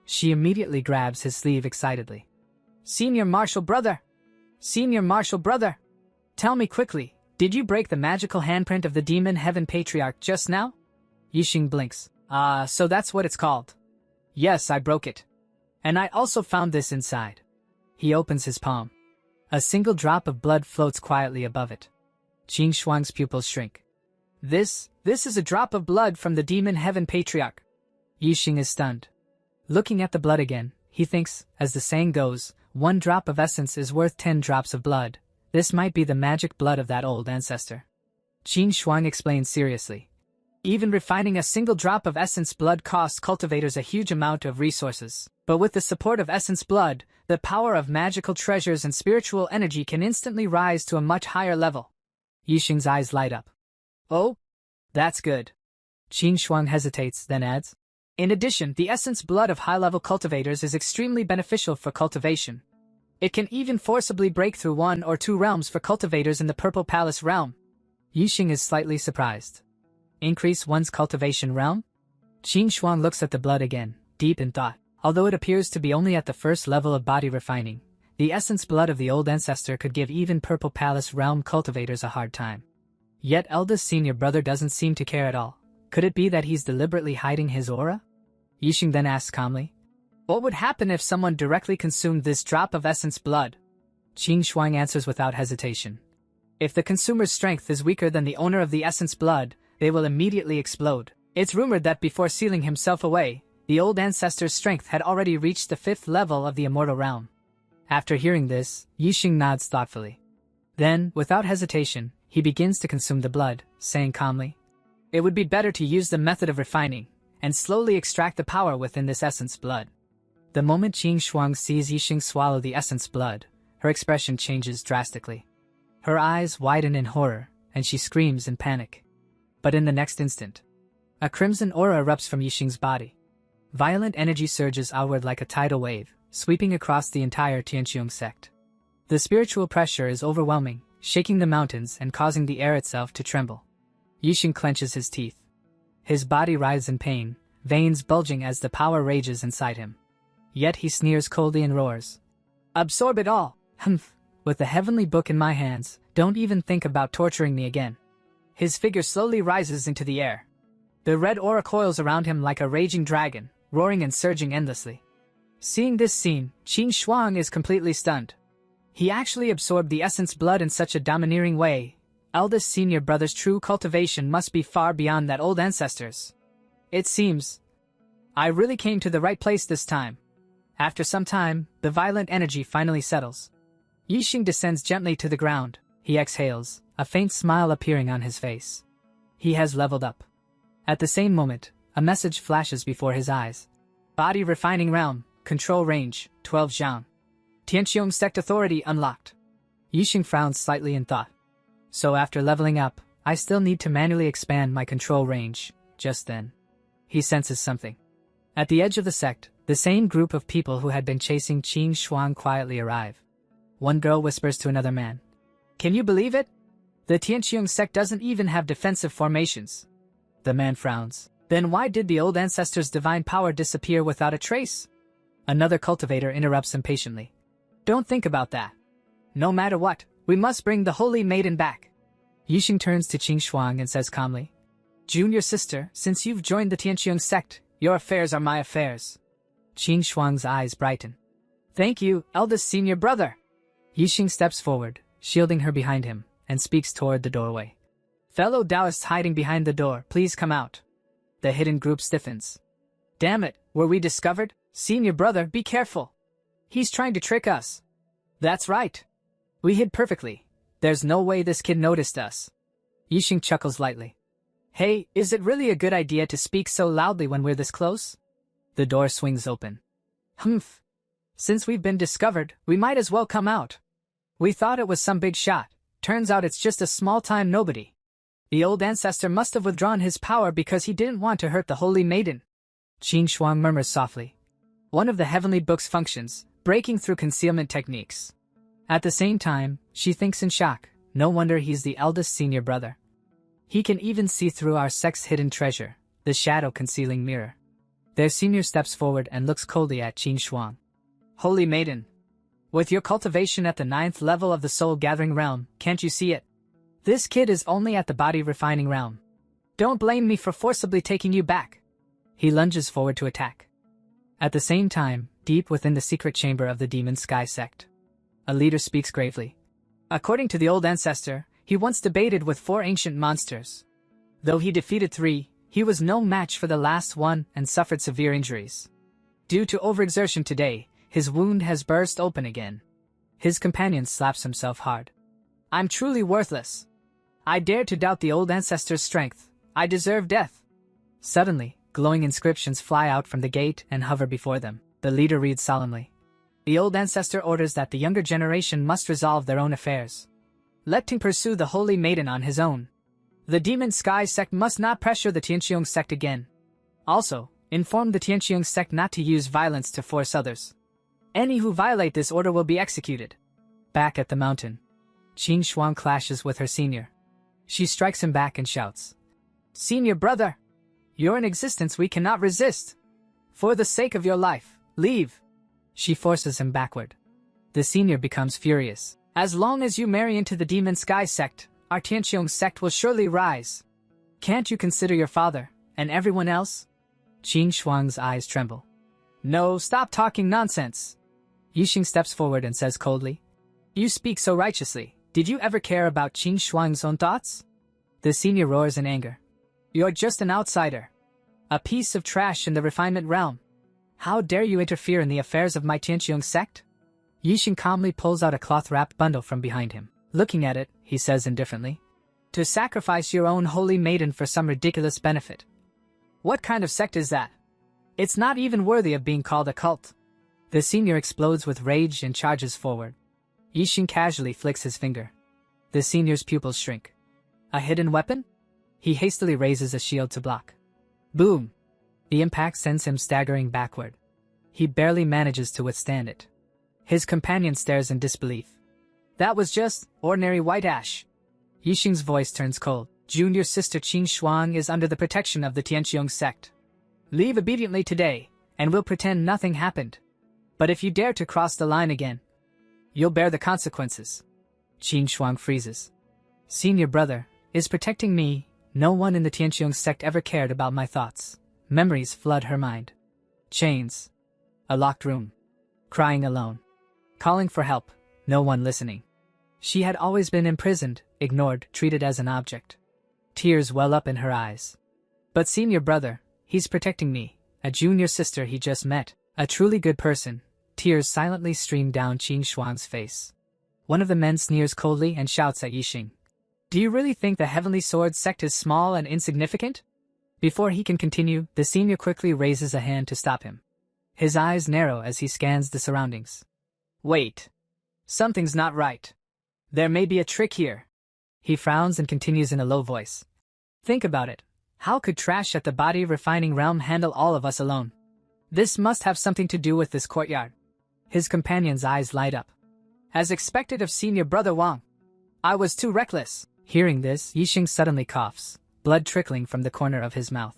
She immediately grabs his sleeve excitedly. Senior Martial Brother! Senior Martial Brother! Tell me quickly, did you break the magical handprint of the Demon Heaven Patriarch just now? Yixing blinks. So that's what it's called. Yes, I broke it. And I also found this inside. He opens his palm. A single drop of blood floats quietly above it. Qing Shuang's pupils shrink. This is a drop of blood from the Demon Heaven Patriarch. Yixing is stunned. Looking at the blood again, he thinks, as the saying goes, 1 drop of essence is worth 10 drops of blood. This might be the magic blood of that old ancestor. Qing Shuang explains seriously. Even refining a single drop of essence blood costs cultivators a huge amount of resources. But with the support of essence blood, the power of magical treasures and spiritual energy can instantly rise to a much higher level. Yixing's eyes light up. Oh? That's good. Qing Shuang hesitates, then adds. In addition, the essence blood of high-level cultivators is extremely beneficial for cultivation. It can even forcibly break through 1 or 2 realms for cultivators in the Purple Palace realm. Yixing is slightly surprised. Increase one's cultivation realm? Qing Shuang looks at the blood again, deep in thought. Although it appears to be only at the first level of body refining, the essence blood of the old ancestor could give even Purple Palace realm cultivators a hard time. Yet eldest senior brother doesn't seem to care at all. Could it be that he's deliberately hiding his aura? Yixing then asks calmly. What would happen if someone directly consumed this drop of essence blood? Qing Shuang answers without hesitation. If the consumer's strength is weaker than the owner of the essence blood, they will immediately explode. It's rumored that before sealing himself away, the old ancestor's strength had already reached the 5th level of the immortal realm. After hearing this, Yixing nods thoughtfully. Then, without hesitation, he begins to consume the blood, saying calmly, It would be better to use the method of refining, and slowly extract the power within this essence blood. The moment Qing Shuang sees Yixing swallow the essence blood, her expression changes drastically. Her eyes widen in horror, and she screams in panic. But in the next instant, a crimson aura erupts from Yixing's body. Violent energy surges outward like a tidal wave, sweeping across the entire Tianqiong sect. The spiritual pressure is overwhelming, shaking the mountains and causing the air itself to tremble. Yixing clenches his teeth. His body writhes in pain, veins bulging as the power rages inside him. Yet he sneers coldly and roars. Absorb it all! Humph! With the heavenly book in my hands, don't even think about torturing me again. His figure slowly rises into the air. The red aura coils around him like a raging dragon, roaring and surging endlessly. Seeing this scene, Qin Shuang is completely stunned. He actually absorbed the essence blood in such a domineering way. Eldest senior brother's true cultivation must be far beyond that old ancestor's. It seems I really came to the right place this time. After some time, the violent energy finally settles. Yixing descends gently to the ground. He exhales, a faint smile appearing on his face. He has leveled up. At the same moment, a message flashes before his eyes. Body refining realm, control range, 12 zhang. Tianqiong sect authority unlocked. Yixing frowns slightly in thought. So after leveling up, I still need to manually expand my control range. Just then, he senses something. At the edge of the sect, the same group of people who had been chasing Qin Shuang quietly arrive. One girl whispers to another man. Can you believe it? The Tianqiong sect doesn't even have defensive formations. The man frowns. Then why did the old ancestor's divine power disappear without a trace? Another cultivator interrupts impatiently. Don't think about that. No matter what, we must bring the holy maiden back. Yixing turns to Qin Shuang and says calmly. Junior sister, since you've joined the Tianqiong sect, your affairs are my affairs. Qin Shuang's eyes brighten. Thank you, eldest senior brother. Yixing steps forward, shielding her behind him, and speaks toward the doorway. Fellow Taoists hiding behind the door, please come out. The hidden group stiffens. Damn it, were we discovered? Senior brother, be careful. He's trying to trick us. That's right. We hid perfectly. There's no way this kid noticed us. Yixing chuckles lightly. Hey, is it really a good idea to speak so loudly when we're this close? The door swings open. Humph. Since we've been discovered, we might as well come out. We thought it was some big shot. Turns out it's just a small-time nobody. The old ancestor must have withdrawn his power because he didn't want to hurt the holy maiden. Qin Shuang murmurs softly. One of the heavenly book's functions, breaking through concealment techniques. At the same time, she thinks in shock. No wonder he's the eldest senior brother. He can even see through our sect's hidden treasure, the shadow concealing mirror. Their senior steps forward and looks coldly at Qin Shuang. Holy maiden. With your cultivation at the 9th level of the soul-gathering realm, can't you see it? This kid is only at the body-refining realm. Don't blame me for forcibly taking you back. He lunges forward to attack. At the same time, deep within the secret chamber of the Demon Sky sect, a leader speaks gravely. According to the old ancestor, he once debated with 4 ancient monsters. Though he defeated 3, he was no match for the last one and suffered severe injuries. Due to overexertion today, his wound has burst open again. His companion slaps himself hard. I'm truly worthless. I dare to doubt the old ancestor's strength. I deserve death. Suddenly, glowing inscriptions fly out from the gate and hover before them. The leader reads solemnly. The old ancestor orders that the younger generation must resolve their own affairs. Let him pursue the holy maiden on his own. The Demon Sky sect must not pressure the Tianqiong sect again. Also, inform the Tianqiong sect not to use violence to force others. Any who violate this order will be executed. Back at the mountain, Qin Shuang clashes with her senior. She strikes him back and shouts. Senior brother! You're an existence we cannot resist. For the sake of your life, leave. She forces him backward. The senior becomes furious. As long as you marry into the Demon Sky sect, our Tianqiong sect will surely rise. Can't you consider your father, and everyone else? Qin Shuang's eyes tremble. No, stop talking nonsense. Yixing steps forward and says coldly. You speak so righteously. Did you ever care about Qin Shuang's own thoughts? The senior roars in anger. You're just an outsider. A piece of trash in the refinement realm. How dare you interfere in the affairs of my Tianqiong sect? Yixing calmly pulls out a cloth-wrapped bundle from behind him. Looking at it, he says indifferently. To sacrifice your own holy maiden for some ridiculous benefit. What kind of sect is that? It's not even worthy of being called a cult. The senior explodes with rage and charges forward. Yixing casually flicks his finger. The senior's pupils shrink. A hidden weapon? He hastily raises a shield to block. Boom! The impact sends him staggering backward. He barely manages to withstand it. His companion stares in disbelief. That was just ordinary white ash. Yixing's voice turns cold. Junior sister Qin Shuang is under the protection of the Tianqiong sect. Leave obediently today, and we'll pretend nothing happened. But if you dare to cross the line again, you'll bear the consequences. Qin Shuang freezes. Senior brother is protecting me. No one in the Tianqiong sect ever cared about my thoughts. Memories flood her mind. Chains. A locked room. Crying alone. Calling for help. No one listening. She had always been imprisoned, ignored, treated as an object. Tears well up in her eyes. But senior brother, he's protecting me. A junior sister he just met. A truly good person. Tears silently stream down Qin Shuang's face. One of the men sneers coldly and shouts at Yixing. Do you really think the Heavenly Sword sect is small and insignificant? Before he can continue, the senior quickly raises a hand to stop him. His eyes narrow as he scans the surroundings. Wait. Something's not right. There may be a trick here. He frowns and continues in a low voice. Think about it. How could trash at the body refining realm handle all of us alone? This must have something to do with this courtyard. His companion's eyes light up. As expected of senior brother Wang. I was too reckless. Hearing this, Yixing suddenly coughs, blood trickling from the corner of his mouth.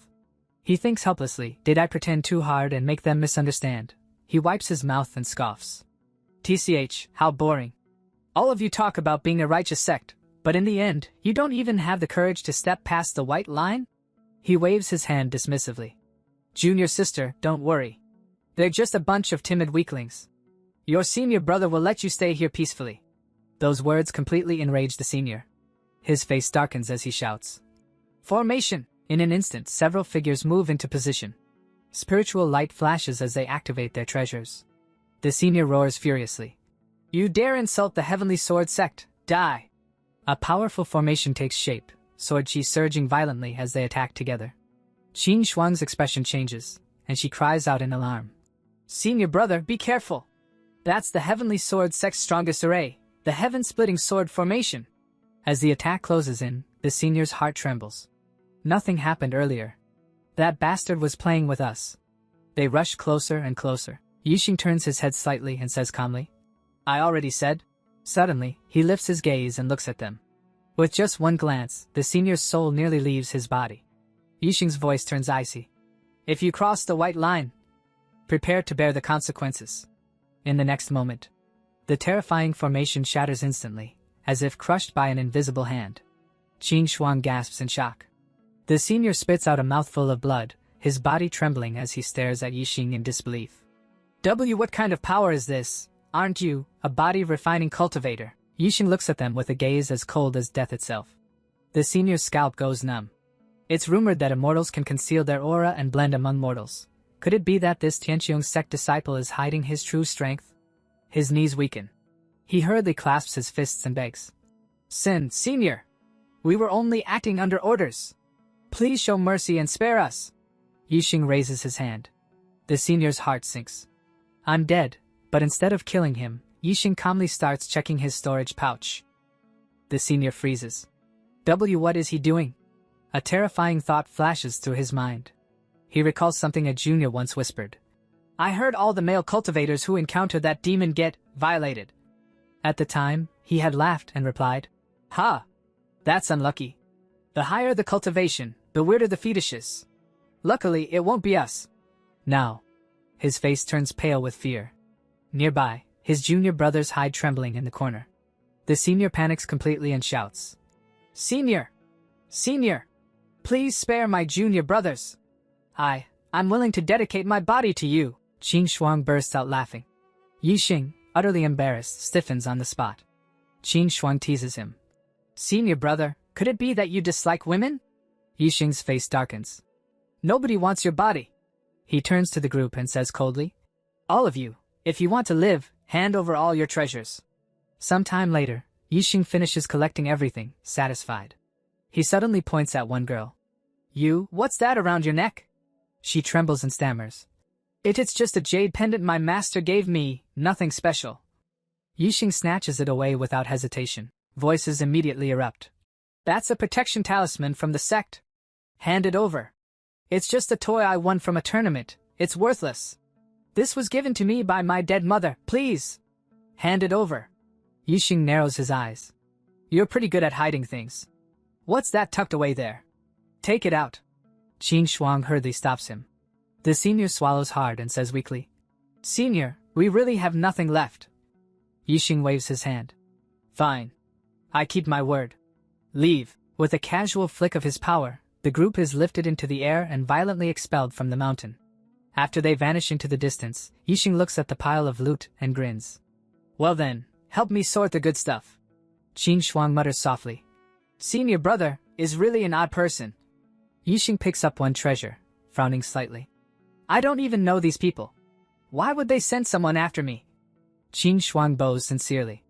He thinks helplessly, did I pretend too hard and make them misunderstand? He wipes his mouth and scoffs. TCH, how boring. All of you talk about being a righteous sect, but in the end, you don't even have the courage to step past the white line? He waves his hand dismissively. Junior sister, don't worry. They're just a bunch of timid weaklings. Your senior brother will let you stay here peacefully. Those words completely enrage the senior. His face darkens as he shouts. Formation! In an instant, several figures move into position. Spiritual light flashes as they activate their treasures. The senior roars furiously. You dare insult the Heavenly Sword sect, die! A powerful formation takes shape, sword chi surging violently as they attack together. Qin Shuang's expression changes, and she cries out in alarm. Senior brother, be careful! That's the Heavenly Sword sect's strongest array, the heaven-splitting sword formation. As the attack closes in, the senior's heart trembles. Nothing happened earlier. That bastard was playing with us. They rush closer and closer. Yixing turns his head slightly and says calmly, I already said. Suddenly, he lifts his gaze and looks at them. With just one glance, the senior's soul nearly leaves his body. Yixing's voice turns icy. If you cross the white line, prepare to bear the consequences. In the next moment, the terrifying formation shatters instantly, as if crushed by an invisible hand. Qin Shuang gasps in shock. The senior spits out a mouthful of blood, his body trembling as he stares at Yixing in disbelief. What kind of power is this? Aren't you, a body-refining cultivator? Yixing looks at them with a gaze as cold as death itself. The senior's scalp goes numb. It's rumored that immortals can conceal their aura and blend among mortals. Could it be that this Tianqiong sect disciple is hiding his true strength? His knees weaken. He hurriedly clasps his fists and begs. Senior! We were only acting under orders. Please show mercy and spare us. Yixing raises his hand. The senior's heart sinks. I'm dead, but instead of killing him, Yixing calmly starts checking his storage pouch. The senior freezes. What is he doing? A terrifying thought flashes through his mind. He recalls something a junior once whispered. I heard all the male cultivators who encounter that demon get violated. At the time, he had laughed and replied, Ha! That's unlucky. The higher the cultivation, the weirder the fetishes. Luckily, it won't be us. Now. His face turns pale with fear. Nearby, his junior brothers hide trembling in the corner. The senior panics completely and shouts. Senior! Senior! Please spare my junior brothers. I'm willing to dedicate my body to you. Qin Shuang bursts out laughing. Yixing, utterly embarrassed, stiffens on the spot. Qin Shuang teases him. Senior brother, could it be that you dislike women? Yixing's face darkens. Nobody wants your body. He turns to the group and says coldly, all of you, if you want to live, hand over all your treasures. Some time later, Yixing finishes collecting everything, satisfied. He suddenly points at one girl. What's that around your neck? She trembles and stammers. It's just a jade pendant my master gave me, nothing special. Yixing snatches it away without hesitation. Voices immediately erupt. That's a protection talisman from the sect. Hand it over. It's just a toy I won from a tournament, it's worthless. This was given to me by my dead mother. Please. Hand it over. Yixing narrows his eyes. You're pretty good at hiding things. What's that tucked away there? Take it out. Qin Shuang hurriedly stops him. The senior swallows hard and says weakly, Senior, we really have nothing left. Yixing waves his hand. Fine. I keep my word. Leave. With a casual flick of his power, the group is lifted into the air and violently expelled from the mountain. After they vanish into the distance, Yixing looks at the pile of loot and grins. Well then, help me sort the good stuff. Qin Shuang mutters softly. Senior brother is really an odd person. Yixing picks up one treasure, frowning slightly. I don't even know these people. Why would they send someone after me? Qin Shuang bows sincerely.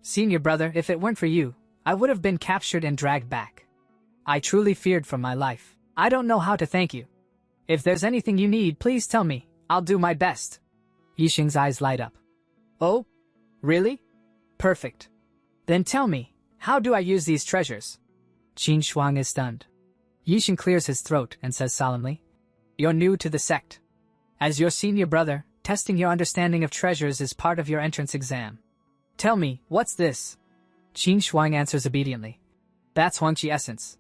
Senior brother, if it weren't for you, I would have been captured and dragged back. I truly feared for my life. I don't know how to thank you. If there's anything you need, please tell me. I'll do my best. Yixing's eyes light up. Oh? Really? Perfect. Then tell me, how do I use these treasures? Qin Shuang is stunned. Yixing clears his throat and says solemnly, You're new to the sect. As your senior brother, testing your understanding of treasures is part of your entrance exam. Tell me, what's this? Qin Shuang answers obediently. That's Huangqi essence.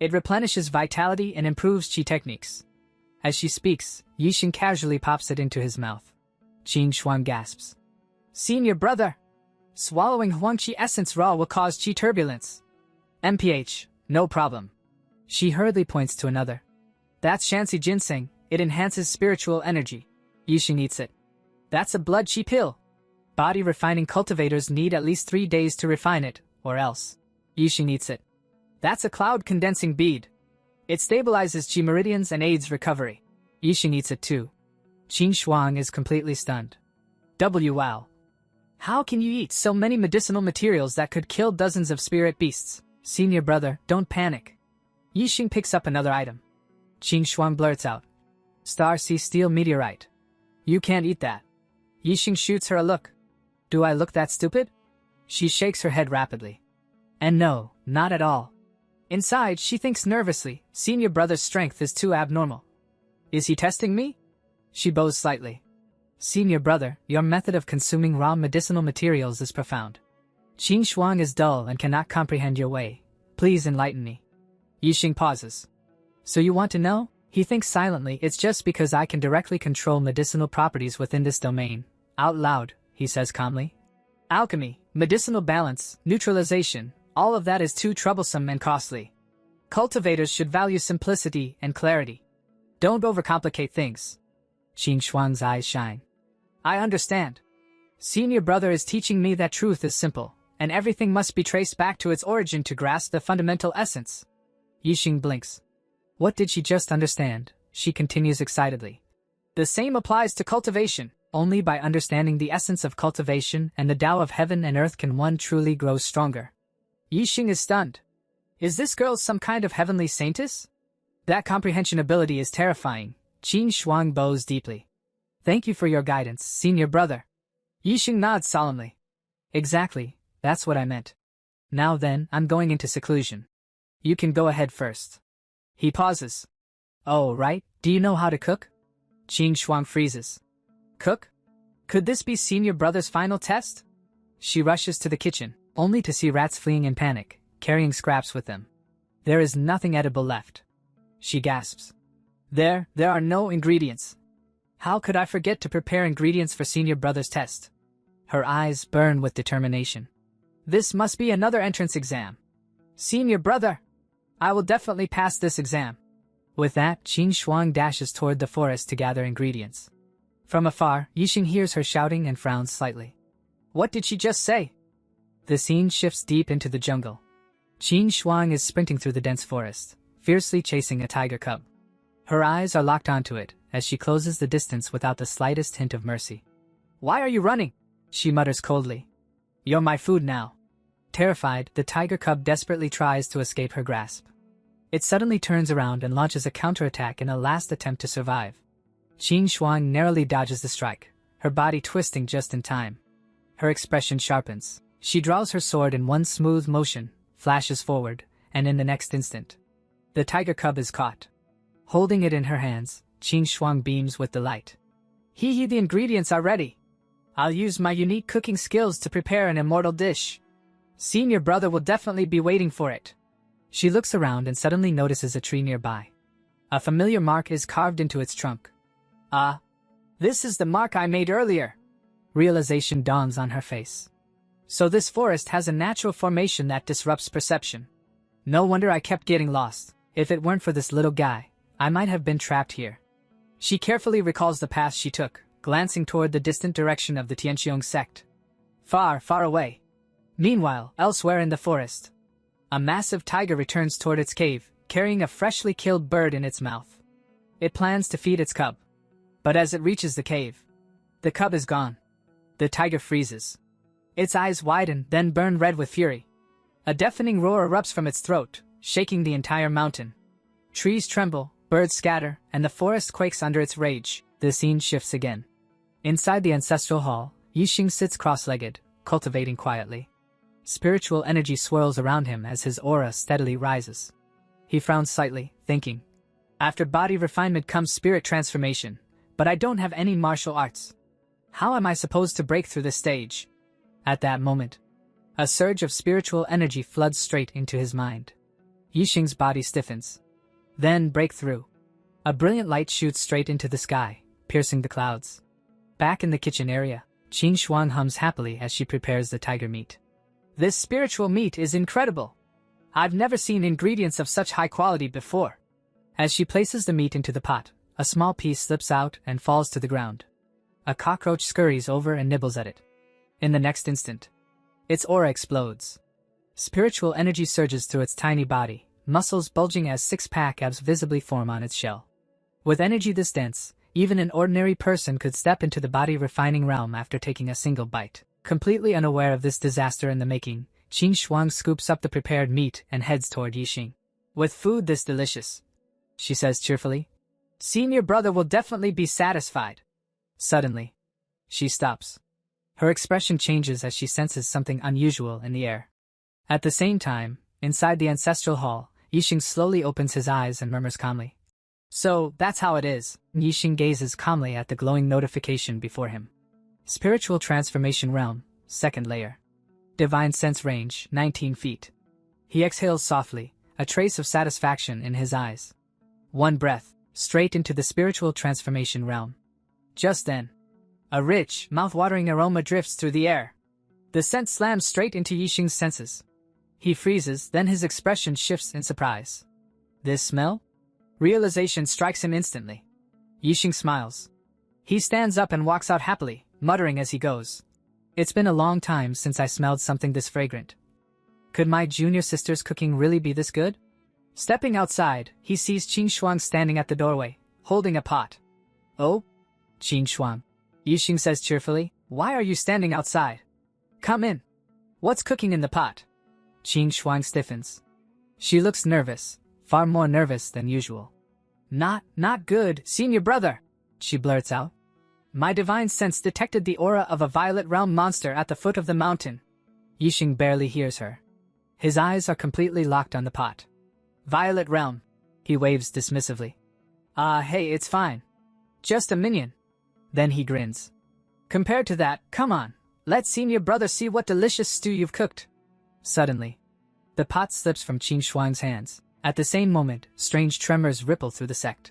It replenishes vitality and improves qi techniques. As she speaks, Yixing casually pops it into his mouth. Qin Shuang gasps. Senior brother! Swallowing Huangqi essence raw will cause qi turbulence. MPH, no problem. She hurriedly points to another. That's Shanxi ginseng, it enhances spiritual energy. Yixing eats it. That's a blood qi pill. Body refining cultivators need at least 3 days to refine it, or else. Yixing eats it. That's a cloud condensing bead. It stabilizes qi meridians and aids recovery. Yixing eats it too. Qin Shuang is completely stunned. Wow. How can you eat so many medicinal materials that could kill dozens of spirit beasts? Senior brother, don't panic. Yixing picks up another item. Qin Shuang blurts out. Star Sea Steel Meteorite. You can't eat that. Yixing shoots her a look. Do I look that stupid? She shakes her head rapidly. And no, not at all. Inside, she thinks nervously, senior brother's strength is too abnormal. Is he testing me? She bows slightly. Senior brother, your method of consuming raw medicinal materials is profound. Qin Shuang is dull and cannot comprehend your way. Please enlighten me. Yixing pauses. So you want to know? He thinks silently. It's just because I can directly control medicinal properties within this domain. Out loud, he says calmly. Alchemy, medicinal balance, neutralization, all of that is too troublesome and costly. Cultivators should value simplicity and clarity. Don't overcomplicate things. Qin Shuang's eyes shine. I understand. Senior brother is teaching me that truth is simple, and everything must be traced back to its origin to grasp the fundamental essence. Yixing blinks. What did she just understand? She continues excitedly. The same applies to cultivation. Only by understanding the essence of cultivation and the Tao of heaven and earth can one truly grow stronger. Yixing is stunned. Is this girl some kind of heavenly saintess? That comprehension ability is terrifying. Qin Shuang bows deeply. Thank you for your guidance, senior brother. Yixing nods solemnly. Exactly, that's what I meant. Now then, I'm going into seclusion. You can go ahead first. He pauses. Oh, right, do you know how to cook? Qin Shuang freezes. Cook? Could this be senior brother's final test? She rushes to the kitchen, only to see rats fleeing in panic, carrying scraps with them. There is nothing edible left. She gasps. There are no ingredients. How could I forget to prepare ingredients for senior brother's test? Her eyes burn with determination. This must be another entrance exam. Senior brother! I will definitely pass this exam. With that, Qin Shuang dashes toward the forest to gather ingredients. From afar, Yixing hears her shouting and frowns slightly. What did she just say? The scene shifts deep into the jungle. Qin Shuang is sprinting through the dense forest, fiercely chasing a tiger cub. Her eyes are locked onto it, as she closes the distance without the slightest hint of mercy. Why are you running? She mutters coldly. You're my food now. Terrified, the tiger cub desperately tries to escape her grasp. It suddenly turns around and launches a counterattack in a last attempt to survive. Qin Shuang narrowly dodges the strike, her body twisting just in time. Her expression sharpens. She draws her sword in one smooth motion, flashes forward, and in the next instant, the tiger cub is caught. Holding it in her hands, Qin Shuang beams with delight. The ingredients are ready. I'll use my unique cooking skills to prepare an immortal dish. Senior brother will definitely be waiting for it. She looks around and suddenly notices a tree nearby. A familiar mark is carved into its trunk. Ah, this is the mark I made earlier. Realization dawns on her face. So this forest has a natural formation that disrupts perception. No wonder I kept getting lost. If it weren't for this little guy, I might have been trapped here. She carefully recalls the path she took, glancing toward the distant direction of the Tianqiong sect. Far, far away. Meanwhile, elsewhere in the forest, a massive tiger returns toward its cave, carrying a freshly killed bird in its mouth. It plans to feed its cub. But as it reaches the cave, the cub is gone. The tiger freezes. Its eyes widen, then burn red with fury. A deafening roar erupts from its throat, shaking the entire mountain. Trees tremble, birds scatter, and the forest quakes under its rage. The scene shifts again. Inside the ancestral hall, Yixing sits cross-legged, cultivating quietly. Spiritual energy swirls around him as his aura steadily rises. He frowns slightly, thinking, after body refinement comes spirit transformation, but I don't have any martial arts. How am I supposed to break through this stage? At that moment, a surge of spiritual energy floods straight into his mind. Yixing's body stiffens. Then breakthrough. A brilliant light shoots straight into the sky, piercing the clouds. Back in the kitchen area, Qin Shuang hums happily as she prepares the tiger meat. This spiritual meat is incredible. I've never seen ingredients of such high quality before. As she places the meat into the pot, a small piece slips out and falls to the ground. A cockroach scurries over and nibbles at it. In the next instant, its aura explodes. Spiritual energy surges through its tiny body, muscles bulging as six-pack abs visibly form on its shell. With energy this dense, even an ordinary person could step into the body-refining realm after taking a single bite. Completely unaware of this disaster in the making, Qin Shuang scoops up the prepared meat and heads toward Yixing. With food this delicious, she says cheerfully, senior brother will definitely be satisfied. Suddenly, she stops. Her expression changes as she senses something unusual in the air. At the same time, inside the ancestral hall, Yixing slowly opens his eyes and murmurs calmly. So, that's how it is. Yixing gazes calmly at the glowing notification before him. Spiritual Transformation Realm, 2nd Layer. Divine Sense Range, 19 feet. He exhales softly, a trace of satisfaction in his eyes. One breath, straight into the Spiritual Transformation Realm. Just then, a rich, mouth-watering aroma drifts through the air. The scent slams straight into Yixing's senses. He freezes, then his expression shifts in surprise. This smell? Realization strikes him instantly. Yixing smiles. He stands up and walks out happily, muttering as he goes. It's been a long time since I smelled something this fragrant. Could my junior sister's cooking really be this good? Stepping outside, he sees Qin Shuang standing at the doorway, holding a pot. Oh? Qin Shuang. Yixing says cheerfully, why are you standing outside? Come in. What's cooking in the pot? Qin Shuang stiffens. She looks nervous, far more nervous than usual. Not good, senior brother, she blurts out. My divine sense detected the aura of a violet realm monster at the foot of the mountain. Yixing barely hears her. His eyes are completely locked on the pot. Violet realm, he waves dismissively. Hey, it's fine. Just a minion. Then he grins. Compared to that, come on, let senior brother see what delicious stew you've cooked. Suddenly, the pot slips from Qin Shuang's hands. At the same moment, strange tremors ripple through the sect.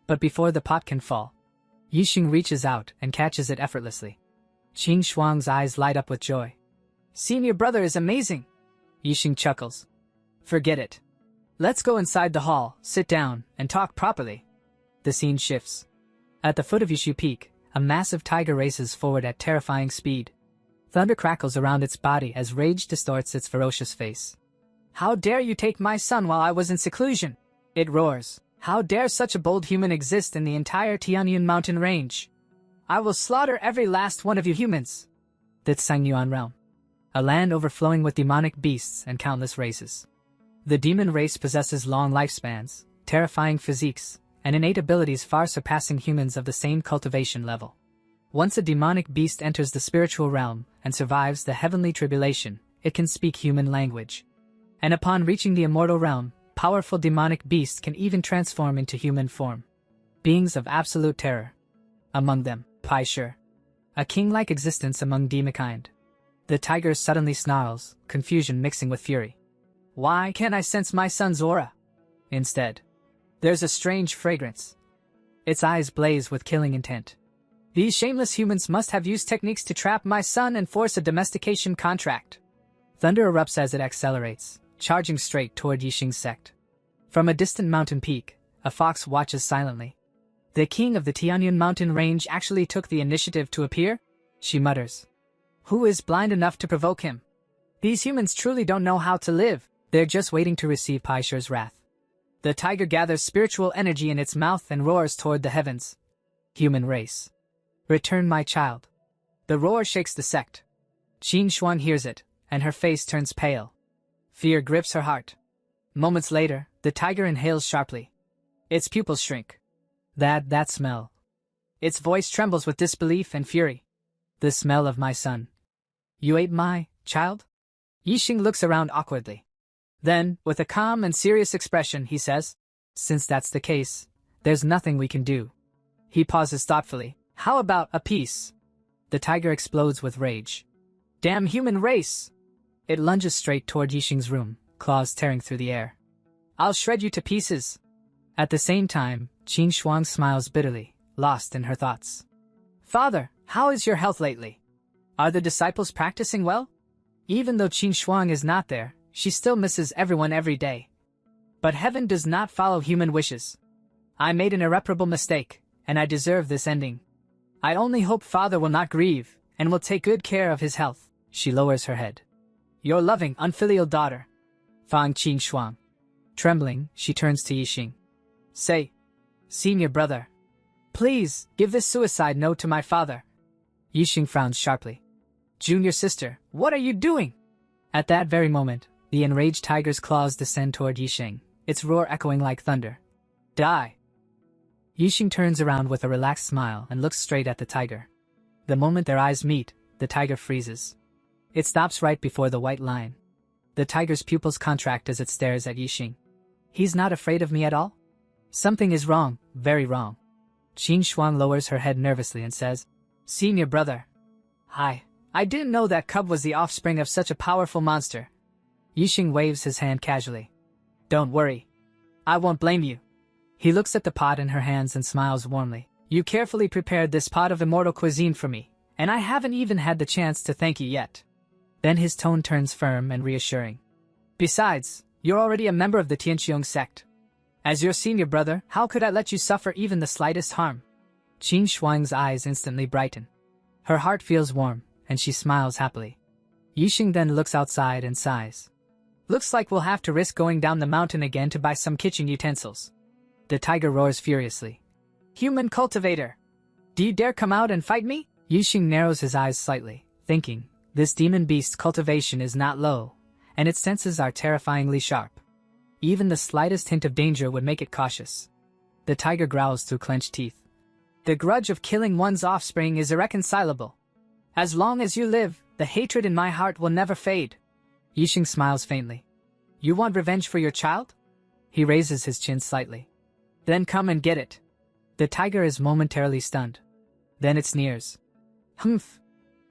But before the pot can fall, Yixing reaches out and catches it effortlessly. Qin Shuang's eyes light up with joy. Senior brother is amazing. Yixing chuckles. Forget it. Let's go inside the hall, sit down, and talk properly. The scene shifts. At the foot of Yishu Peak, a massive tiger races forward at terrifying speed. Thunder crackles around its body as rage distorts its ferocious face. How dare you take my son while I was in seclusion? It roars. How dare such a bold human exist in the entire Tianyun mountain range? I will slaughter every last one of you humans. The Tsangyuan realm. A land overflowing with demonic beasts and countless races. The demon race possesses long lifespans, terrifying physiques, and innate abilities far surpassing humans of the same cultivation level. Once a demonic beast enters the spiritual realm and survives the heavenly tribulation, it can speak human language. And upon reaching the immortal realm, powerful demonic beasts can even transform into human form. Beings of absolute terror. Among them, Paisher. A king-like existence among demonkind. The tiger suddenly snarls, confusion mixing with fury. Why can't I sense my son's aura? Instead, there's a strange fragrance. Its eyes blaze with killing intent. These shameless humans must have used techniques to trap my son and force a domestication contract. Thunder erupts as it accelerates, charging straight toward Yixing's sect. From a distant mountain peak, a fox watches silently. The king of the Tianyun mountain range actually took the initiative to appear? She mutters. Who is blind enough to provoke him? These humans truly don't know how to live. They're just waiting to receive Paisher's wrath. The tiger gathers spiritual energy in its mouth and roars toward the heavens. Human race. Return my child. The roar shakes the sect. Qin Shuang hears it, and her face turns pale. Fear grips her heart. Moments later, the tiger inhales sharply. Its pupils shrink. That smell. Its voice trembles with disbelief and fury. The smell of my son. You ate my child? Yixing looks around awkwardly. Then, with a calm and serious expression, he says, Since that's the case, there's nothing we can do. He pauses thoughtfully. How about a peace? The tiger explodes with rage. Damn human race! It lunges straight toward Yixing's room, claws tearing through the air. I'll shred you to pieces. At the same time, Qin Shuang smiles bitterly, lost in her thoughts. Father, how is your health lately? Are the disciples practicing well? Even though Qin Shuang is not there, she still misses everyone every day. But heaven does not follow human wishes. I made an irreparable mistake, and I deserve this ending. I only hope Father will not grieve, and will take good care of his health. She lowers her head. Your loving, unfilial daughter. Fang Qin Shuang. Trembling, she turns to Yixing. Say, senior brother, please, give this suicide note to my father. Yixing frowns sharply. Junior sister, what are you doing? At that very moment, the enraged tiger's claws descend toward Yixing, its roar echoing like thunder. Die! Yixing turns around with a relaxed smile and looks straight at the tiger. The moment their eyes meet, the tiger freezes. It stops right before the white line. The tiger's pupils contract as it stares at Yixing. He's not afraid of me at all? Something is wrong, very wrong. Qin Shuang lowers her head nervously and says, Senior brother. Hi, I didn't know that cub was the offspring of such a powerful monster. Yixing waves his hand casually. Don't worry. I won't blame you. He looks at the pot in her hands and smiles warmly. You carefully prepared this pot of immortal cuisine for me, and I haven't even had the chance to thank you yet. Then his tone turns firm and reassuring. Besides, you're already a member of the Tianqiong sect. As your senior brother, how could I let you suffer even the slightest harm? Qin Shuang's eyes instantly brighten. Her heart feels warm, and she smiles happily. Yixing then looks outside and sighs. Looks like we'll have to risk going down the mountain again to buy some kitchen utensils. The tiger roars furiously. Human cultivator! Do you dare come out and fight me? Yixing narrows his eyes slightly, thinking, this demon beast's cultivation is not low, and its senses are terrifyingly sharp. Even the slightest hint of danger would make it cautious. The tiger growls through clenched teeth. The grudge of killing one's offspring is irreconcilable. As long as you live, the hatred in my heart will never fade. Yixing smiles faintly. You want revenge for your child? He raises his chin slightly. Then come and get it. The tiger is momentarily stunned. Then it sneers. Humph.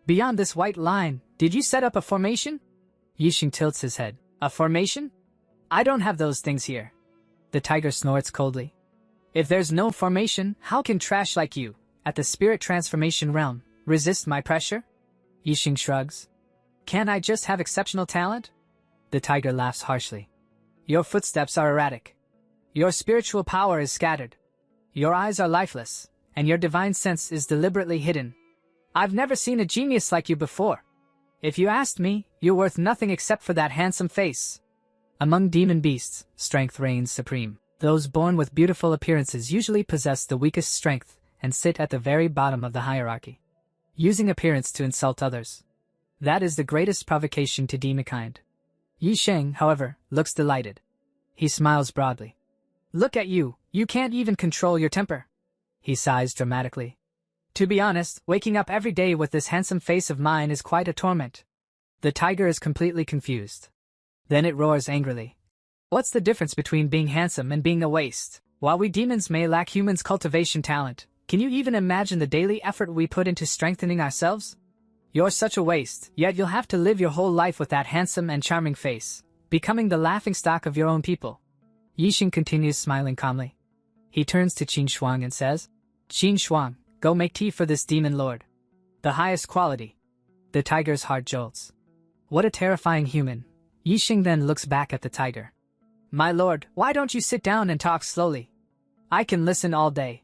Beyond this white line, did you set up a formation? Yixing tilts his head. A formation? I don't have those things here. The tiger snorts coldly. If there's no formation, how can trash like you, at the spirit transformation realm, resist my pressure? Yixing shrugs. Can't I just have exceptional talent? The tiger laughs harshly. Your footsteps are erratic. Your spiritual power is scattered. Your eyes are lifeless, and your divine sense is deliberately hidden. I've never seen a genius like you before. If you asked me, you're worth nothing except for that handsome face. Among demon beasts, strength reigns supreme. Those born with beautiful appearances usually possess the weakest strength and sit at the very bottom of the hierarchy, using appearance to insult others. That is the greatest provocation to demonkind. Yixing, however, looks delighted. He smiles broadly. Look at you, you can't even control your temper. He sighs dramatically. To be honest, waking up every day with this handsome face of mine is quite a torment. The tiger is completely confused. Then it roars angrily. What's the difference between being handsome and being a waste? While we demons may lack humans' cultivation talent, Can you even imagine the daily effort we put into strengthening ourselves? You're such a waste, yet you'll have to live your whole life with that handsome and charming face, becoming the laughingstock of your own people. Yixing continues smiling calmly. He turns to Qin Shuang and says, Qin Shuang, go make tea for this demon lord. The highest quality. The tiger's heart jolts. What a terrifying human. Yixing then looks back at the tiger. My lord, why don't you sit down and talk slowly? I can listen all day.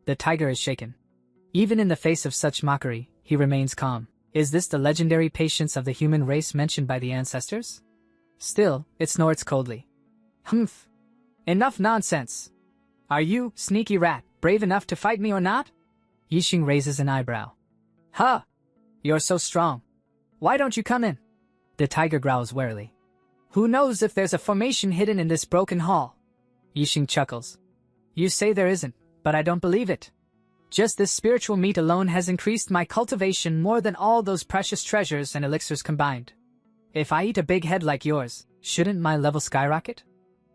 The tiger is shaken. Even in the face of such mockery, he remains calm. Is this the legendary patience of the human race mentioned by the ancestors? Still, it snorts coldly. Humph. Enough nonsense. Are you, sneaky rat, brave enough to fight me or not? Yixing raises an eyebrow. Huh! You're so strong. Why don't you come in? The tiger growls warily. Who knows if there's a formation hidden in this broken hall? Yixing chuckles. You say there isn't, but I don't believe it. Just this spiritual meat alone has increased my cultivation more than all those precious treasures and elixirs combined. If I eat a big head like yours, shouldn't my level skyrocket?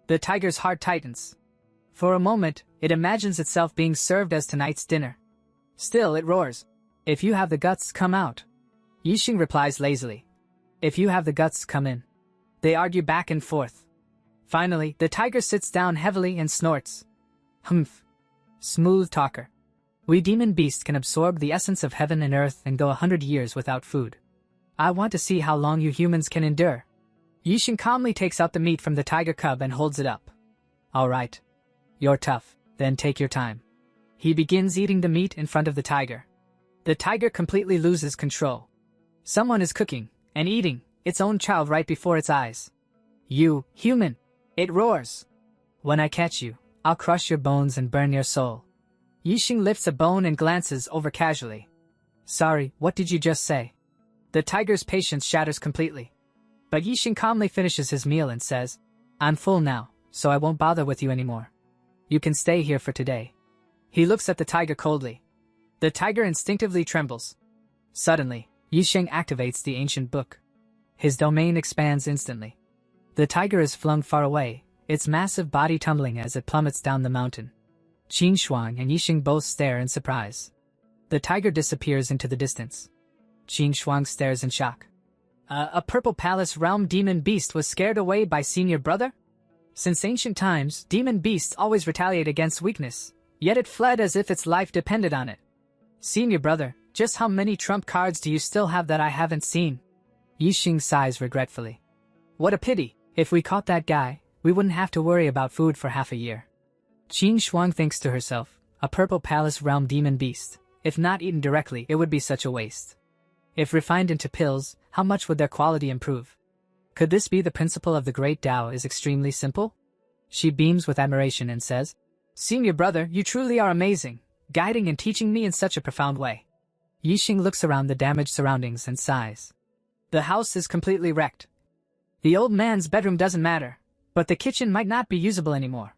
The tiger's heart tightens. For a moment, it imagines itself being served as tonight's dinner. Still, it roars. If you have the guts, come out. Yixing replies lazily. If you have the guts, come in. They argue back and forth. Finally, the tiger sits down heavily and snorts. Humph. Smooth talker. We demon beasts can absorb the essence of heaven and earth and go 100 years without food. I want to see how long you humans can endure. Yixing calmly takes out the meat from the tiger cub and holds it up. Alright. You're tough, then take your time. He begins eating the meat in front of the tiger. The tiger completely loses control. Someone is cooking and eating its own child right before its eyes. You, human! It roars. When I catch you, I'll crush your bones and burn your soul. Yixing lifts a bone and glances over casually. Sorry, what did you just say? The tiger's patience shatters completely. But Yixing calmly finishes his meal and says, I'm full now, so I won't bother with you anymore. You can stay here for today. He looks at the tiger coldly. The tiger instinctively trembles. Suddenly, Yixing activates the ancient book. His domain expands instantly. The tiger is flung far away, its massive body tumbling as it plummets down the mountain. Qin Shuang and Yixing both stare in surprise. The tiger disappears into the distance. Qin Shuang stares in shock. A purple palace realm demon beast was scared away by senior brother? Since ancient times, demon beasts always retaliate against weakness, yet it fled as if its life depended on it. Senior brother, just how many trump cards do you still have that I haven't seen? Yixing sighs regretfully. What a pity. If we caught that guy, we wouldn't have to worry about food for half a year. Qin Shuang thinks to herself, a purple palace realm demon beast. If not eaten directly, it would be such a waste. If refined into pills, how much would their quality improve? Could this be the principle of the great Tao is extremely simple? She beams with admiration and says, Senior brother, you truly are amazing, guiding and teaching me in such a profound way. Yixing looks around the damaged surroundings and sighs. The house is completely wrecked. The old man's bedroom doesn't matter, but the kitchen might not be usable anymore.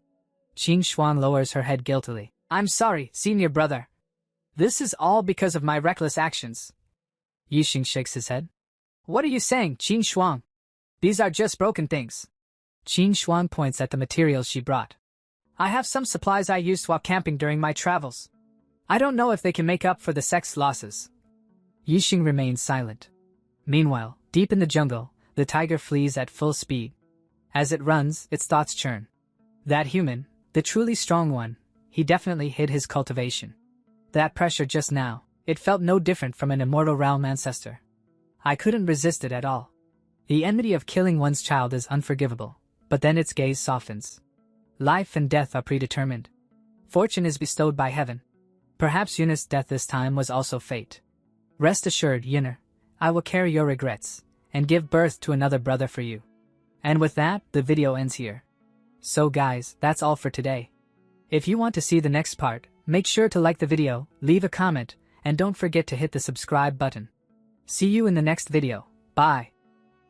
Qin Shuang lowers her head guiltily. I'm sorry, senior brother. This is all because of my reckless actions. Yixing shakes his head. What are you saying, Qin Shuang? These are just broken things. Qin Shuang points at the materials she brought. I have some supplies I used while camping during my travels. I don't know if they can make up for the sex losses. Yixing remains silent. Meanwhile, deep in the jungle, the tiger flees at full speed. As it runs, its thoughts churn. That human, the truly strong one, he definitely hid his cultivation. That pressure just now, it felt no different from an immortal realm ancestor. I couldn't resist it at all. The enmity of killing one's child is unforgivable, but then its gaze softens. Life and death are predetermined. Fortune is bestowed by heaven. Perhaps Yunus' death this time was also fate. Rest assured, Yunner, I will carry your regrets, and give birth to another brother for you. And with that, the video ends here. So guys, that's all for today. If you want to see the next part, make sure to like the video, leave a comment, and don't forget to hit the subscribe button. See you in the next video. Bye.